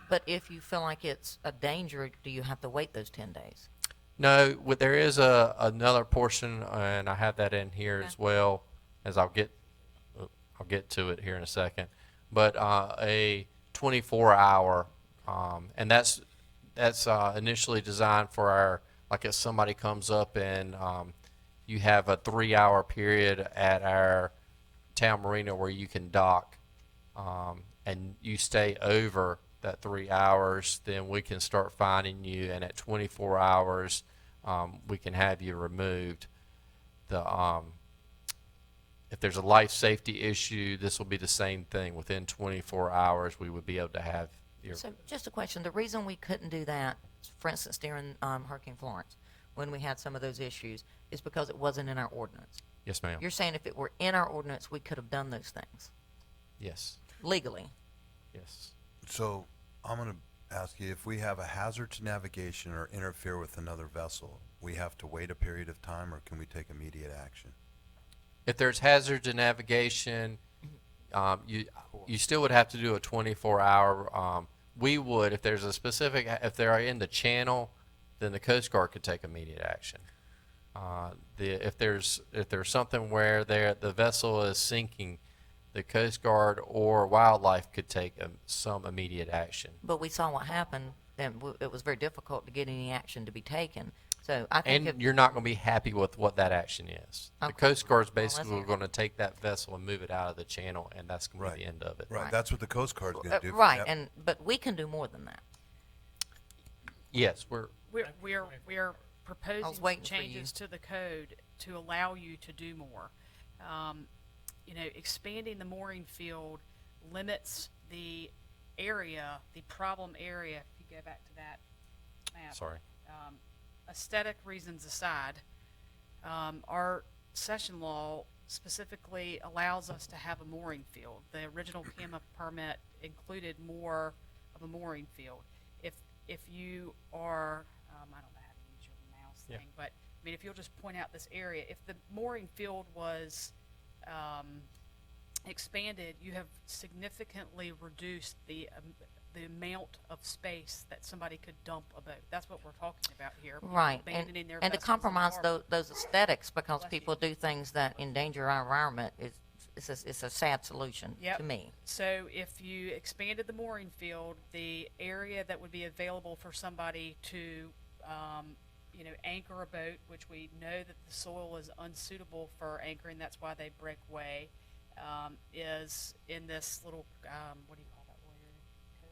But if you feel like it's a danger, do you have to wait those 10 days? No, there is another portion, and I have that in here as well, as I'll get to it here in a second. But a 24-hour, and that's initially designed for our, like if somebody comes up and you have a 3-hour period at our town marina where you can dock, and you stay over that 3 hours, then we can start fining you, and at 24 hours, we can have you removed. If there's a life safety issue, this will be the same thing. Within 24 hours, we would be able to have your. So just a question, the reason we couldn't do that, for instance, during Hurricane Florence, when we had some of those issues, is because it wasn't in our ordinance. Yes, ma'am. You're saying if it were in our ordinance, we could have done those things Yes. legally? Yes. So I'm going to ask you, if we have a hazard to navigation or interfere with another vessel, we have to wait a period of time, or can we take immediate action? If there's hazard to navigation, you still would have to do a 24-hour. We would, if there's a specific, if they are in the channel, then the Coast Guard could take immediate action. If there's something where the vessel is sinking, the Coast Guard or wildlife could take some immediate action. But we saw what happened, and it was very difficult to get any action to be taken. So I think And you're not going to be happy with what that action is. The Okay. Coast Guard's Well, let's basically hear it. going to take that vessel and move it out of the channel, and that's going to be the end of it. Right, Right. that's what the Coast Guard's going to do. right, Yep. but we can do more than that. Yes, We're proposing waiting some for you. changes to the code to allow you to do more. Expanding the mooring field limits the area, the problem area, if you go back to that map. sorry. Aesthetic reasons aside, our session law specifically allows us to have a mooring field. The original CAMA permit included more of a mooring field. If you are, I don't know how to use your mouse Yeah. thing, but I mean, if you'll just point out this area, if the mooring field was expanded, you have significantly reduced the amount of space that somebody could dump a boat. That's what we're talking about here. People Right, abandoning their and to vessels in the compromise harbor. those aesthetics, because Bless you. people do things that endanger our environment, it's a sad solution Yep. to me. So if you expanded the mooring field, the area that would be available for somebody to, anchor a boat, which we know that the soil is unsuitable for anchoring, that's why they break way, is in this little, what do you call that area? Code?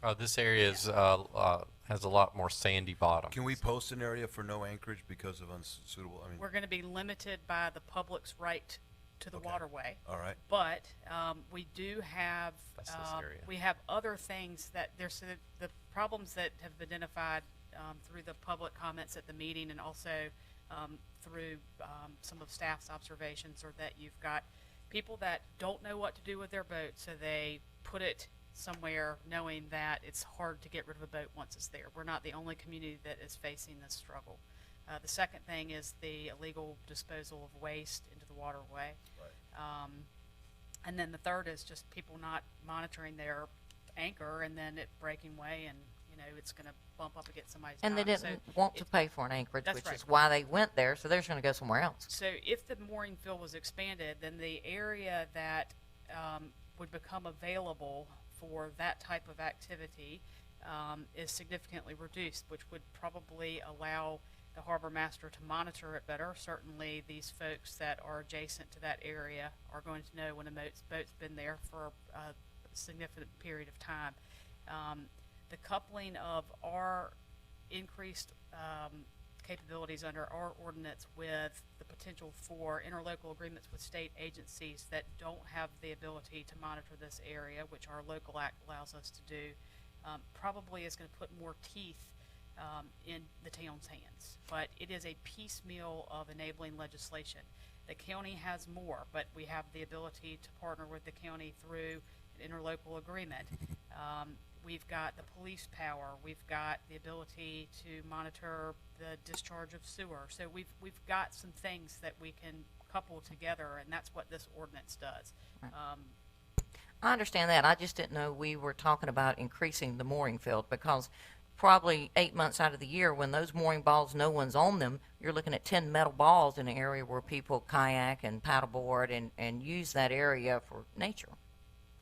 I don't know. This area is has a lot more sandy bottom. Can we post an area for no anchorage because of unsuitable, I mean, We're going to be limited by the public's right to the Okay. waterway. all right. But we do have, That's this area. we have other things that there's the problems that have been identified through the public comments at the meeting, and also through some of staff's observations, are that you've got people that don't know what to do with their boat, so they put it somewhere knowing that it's hard to get rid of a boat once it's there. We're not the only community that is facing this struggle. The second thing is the illegal disposal of waste into the waterway. And then the third is just people not monitoring their anchor, and then it breaking way, and it's going to bump up against somebody's And they dock. So didn't want to it- pay for an anchorage, That's which right. is why they went there, so they're just gonna go somewhere else. So if the mooring field was expanded, then the area that would become available for that type of activity is significantly reduced, which would probably allow the harbor master to monitor it better. Certainly, these folks that are adjacent to that area are going to know when a boat's been there for a significant period of time. The coupling of our increased capabilities under our ordinance with the potential for interlocal agreements with state agencies that don't have the ability to monitor this area, which our local act allows us to do, probably is going to put more teeth in the town's hands. But it is a piecemeal of enabling legislation. The county has more, but we have the ability to partner with the county through an interlocal agreement. We've got the police power. We've got the ability to monitor the discharge of sewer. So we've got some things that we can couple together, and that's what this ordinance does. I understand that. I just didn't know we were talking about increasing the mooring field, because probably 8 months out of the year, when those mooring balls, no one's on them, you're looking at 10 metal balls in an area where people kayak and paddleboard and use that area for nature.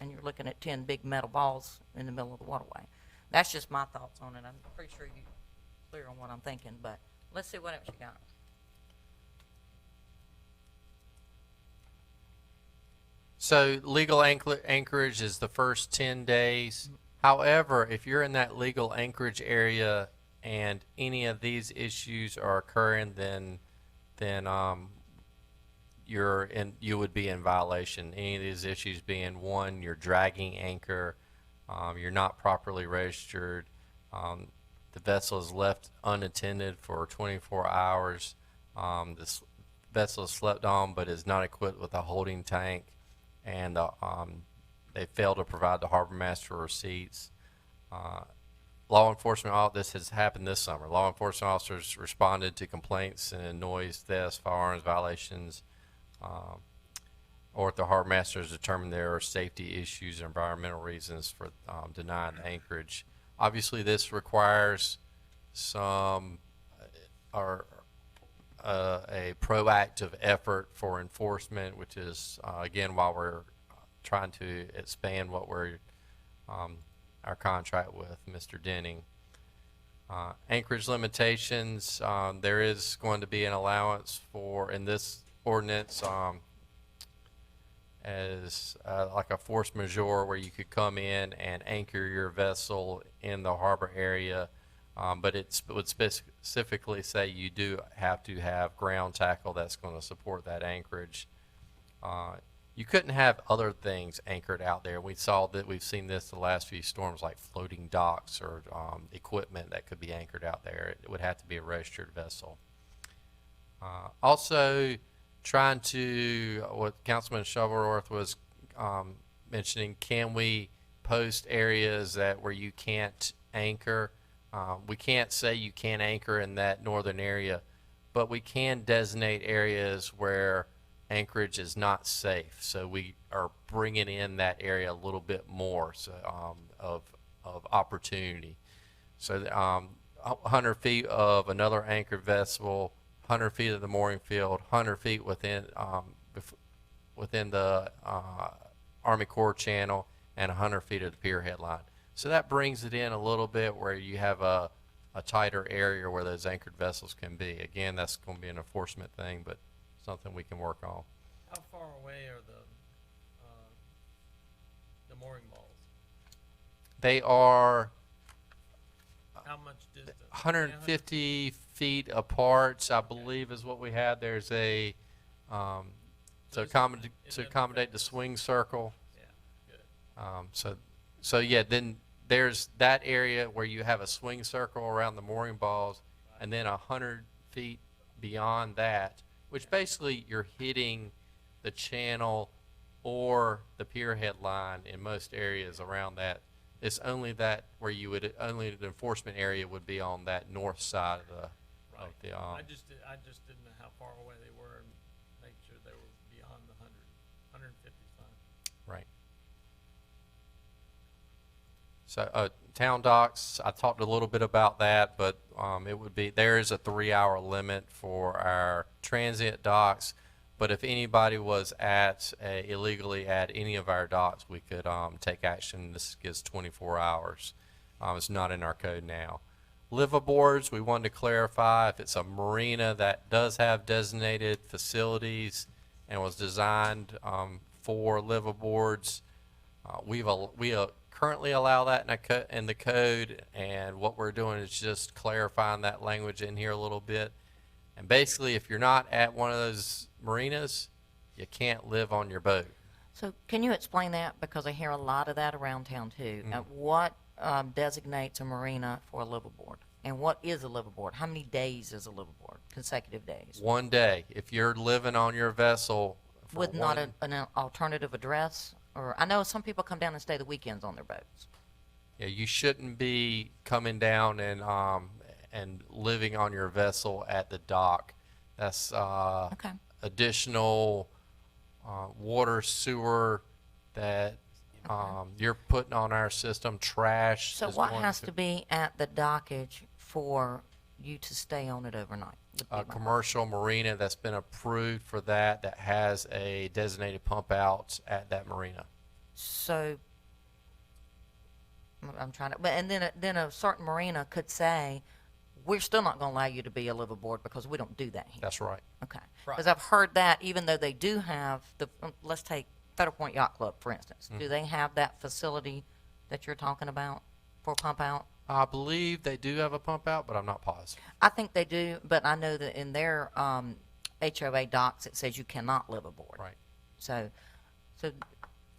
And you're looking at 10 big metal balls in the middle of the waterway. That's just my thoughts on it. I'm pretty sure you're clear on what I'm thinking, but let's see what else you got. So legal anchorage is the first 10 days. However, if you're in that legal anchorage area and any of these issues are occurring, then you would be in violation. Any of these issues being, one, you're dragging anchor, you're not properly registered, the vessel is left unattended for 24 hours, this vessel is slept on but is not equipped with a holding tank, and they fail to provide the harbor master receipts. Law enforcement, this has happened this summer. Law enforcement officers responded to complaints and noise, thefts, firearms violations, or if the harbor master has determined there are safety issues or environmental reasons for denying the anchorage. Obviously, this requires some a proactive effort for enforcement, which is again while we're trying to expand what we're our contract with Mr. Denning. Anchorage limitations, there is going to be an allowance for, in this ordinance, as like a force majeure where you could come in and anchor your vessel in the harbor area, but it would specifically say you do have to have ground tackle that's going to support that anchorage. You couldn't have other things anchored out there. We've seen this the last few storms, like floating docks or equipment that could be anchored out there. It would have to be a registered vessel. Also, trying to, what Councilman Shovelworth was mentioning, can we post areas where you can't anchor? We can't say you can't anchor in that northern area, but we can designate areas where anchorage is not safe. So we are bringing in that area a little bit more of opportunity. So 100 feet of another anchored vessel, 100 feet of the mooring field, 100 feet within the Army Corps channel, and 100 feet of the pier headline. So that brings it in a little bit where you have a tighter area where those anchored vessels can be. Again, that's going to be an enforcement thing, but something we can work on. How far away are the mooring balls? They are How much distance? 150 feet apart, I believe, is what we had. There's a to accommodate the swing circle. Yeah, good. So yeah, then there's that area where you have a swing circle around the mooring balls, and then 100 feet beyond that, which basically you're hitting the channel or the pier head line in most areas around that. It's only that where you would only the enforcement area would be on that north side of the. Right. Of the, I just didn't know how far away they were and make sure they were beyond the 100. 150 is fine. Right. So town docks, I talked a little bit about that, but there is a 3-hour limit for our transient docks. But if anybody was illegally at any of our docks, we could take action. This gives 24 hours. It's not in our code now. Liveaboards, we wanted to clarify if it's a marina that does have designated facilities and was designed for liveaboards. We currently allow that in the code, and what we're doing is just clarifying that language in here a little bit. And basically, if you're not at one of those marinas, you can't live on your boat. So can you explain that? Because I hear a lot of that around town too. What designates a marina for a liveaboard? And what is a liveaboard? How many days is a liveaboard? Consecutive days? 1 day. If you're living on your vessel for With not one, an alternative address? Or I know some people come down and stay the weekends on their boats. yeah, you shouldn't be coming down and living on your vessel at the dock. That's Okay. additional water, sewer that you're putting on our system. Trash. So is what going has to be at the dockage for you to stay on it overnight? would be a my- commercial marina that's been approved for that, that has a designated pump out at that marina. So, I'm trying to, but, and then a certain marina could say, we're still not gonna allow you to be a liveaboard because we don't do that here. That's right. Okay. Right. Because I've heard that even though they do have the, let's take Federal Point Yacht Club, for instance. Do they have that facility that you're talking about for pump out? I believe they do have a pump out, but I'm not positive. I think they do, but I know that in their HOA docs, it says you cannot live aboard. Right. So,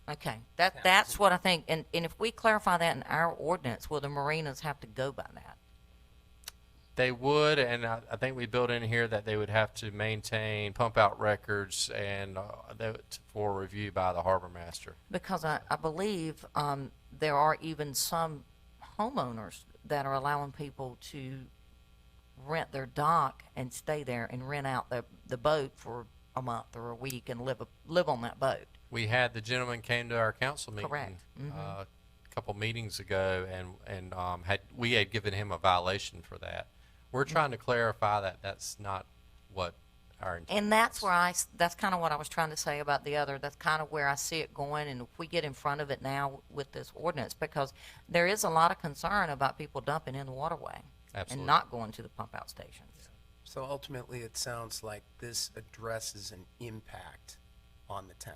okay, that's what I think. And if we clarify that in our ordinance, will the marinas have to go by that? They would, and I think we built in here that they would have to maintain pump out records and for review by the harbor master. Because I believe there are even some homeowners that are allowing people to rent their dock and stay there and rent out the boat for a month or a week and live on that boat. We had the gentleman came to our council meeting Correct. a couple meetings ago, and we had given him a violation for that. We're trying to clarify that that's not what our intent And that's is. where that's kind of what I was trying to say about the other. That's kind of where I see it going. And if we get in front of it now with this ordinance, because there is a lot of concern about people dumping in the waterway Absolutely. and not going to the pump out stations. So ultimately, it sounds like this addresses an impact on the town.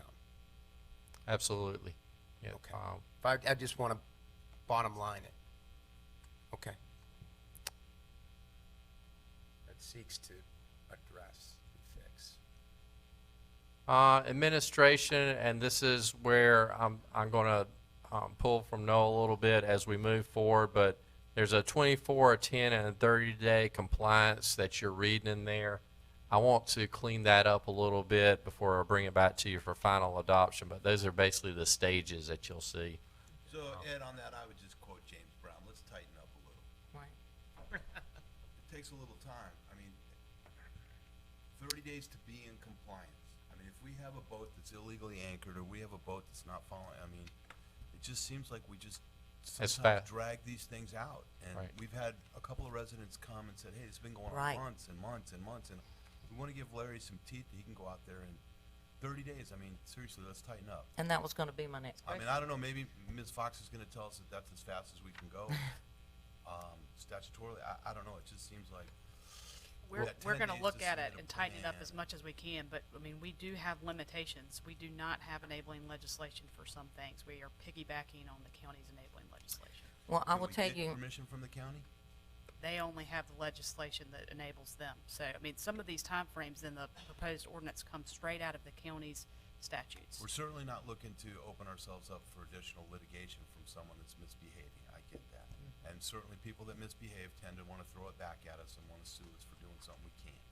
Absolutely. Yeah. Okay. If I just want to bottom line it. Okay. That seeks to address and fix. Administration, and this is where I'm going to pull from Noah a little bit as we move forward, but there's a 24, a 10, and a 30-day compliance that you're reading in there. I want to clean that up a little bit before I bring it back to you for final adoption, but those are basically the stages that you'll see. So, Ed, on that, I would just quote James Brown, let's tighten up a little. Right. It takes a little time. I mean, 30 days to be in compliance. I mean, if we have a boat that's illegally anchored, or we have a boat that's not following, I mean, it just seems like we just It's sometimes fast. drag these things out. And Right. we've had a couple of residents come and said, hey, it's been going Right. on months and months and months, and we want to give Larry some teeth that he can go out there in 30 days. I mean, seriously, let's tighten up. And that was going to be my next I question. mean, I don't know, maybe Ms. Fox is gonna tell us that that's as fast as we can go. Statutorily, I don't know, it just seems like. We're that 10 gonna days look to at submit it a and tighten it up plan. as much as we can, but, I mean, we do have limitations. We do not have enabling legislation for some things. We are piggybacking on the county's enabling legislation. Well, I Can will we tell get you, permission from the county? They only have the legislation that enables them. So, I mean, some of these timeframes in the proposed ordinance come straight out of the county's statutes. We're certainly not looking to open ourselves up for additional litigation from someone that's misbehaving, I get that. And certainly people that misbehave tend to wanna throw it back at us and wanna sue us for doing something we can't.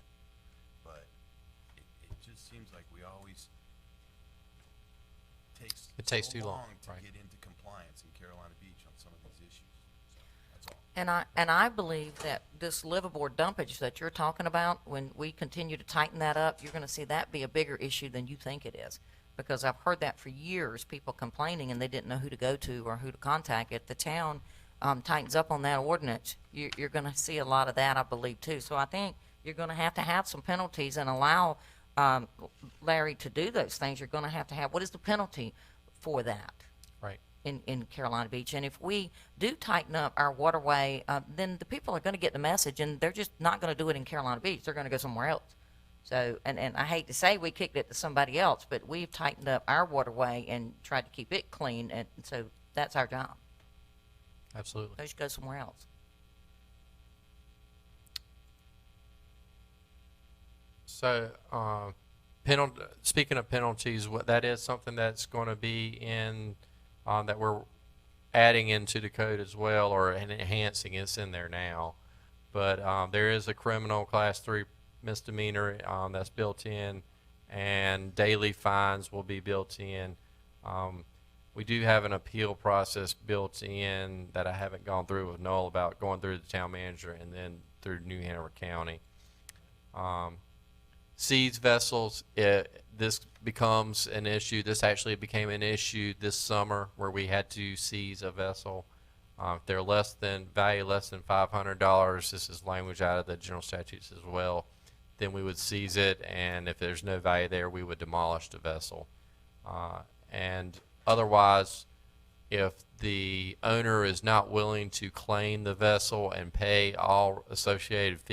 But it just seems like we always It takes so too long, to right. get into compliance in Carolina Beach on some of these issues. So, that's all. and I believe that this liveaboard dumpage that you're talking about, when we continue to tighten that up, you're going to see that be a bigger issue than you think it is. Because I've heard that for years, people complaining and they didn't know who to go to or who to contact. If the town tightens up on that ordinance, you're going to see a lot of that, I believe, too. So I think you're going to have some penalties and allow Larry to do those things. You're going to have, what is the penalty for that? Right. In Carolina Beach. And if we do tighten up our waterway, then the people are going to get the message, and they're just not going to do it in Carolina Beach. They're going to go somewhere else. So, and I hate to say we kicked it to somebody else, but we've tightened up our waterway and tried to keep it clean, and so that's our job. Absolutely. They should go somewhere else. So, speaking of penalties, what that is something that's going to be in that we're adding into the code as well, or enhancing. It's in there now, but there is a criminal class 3 misdemeanor that's built in, and daily fines will be built in. We do have an appeal process built in that I haven't gone through with Noel about going through the town manager and then through New Hanover County. Seized vessels, this becomes an issue. This actually became an issue this summer where we had to seize a vessel. If they're value less than $500, this is language out of the general statutes as well, then we would seize it, and if there's no value there, we would demolish the vessel. And otherwise, if the owner is not willing to claim the vessel and pay all associated fees,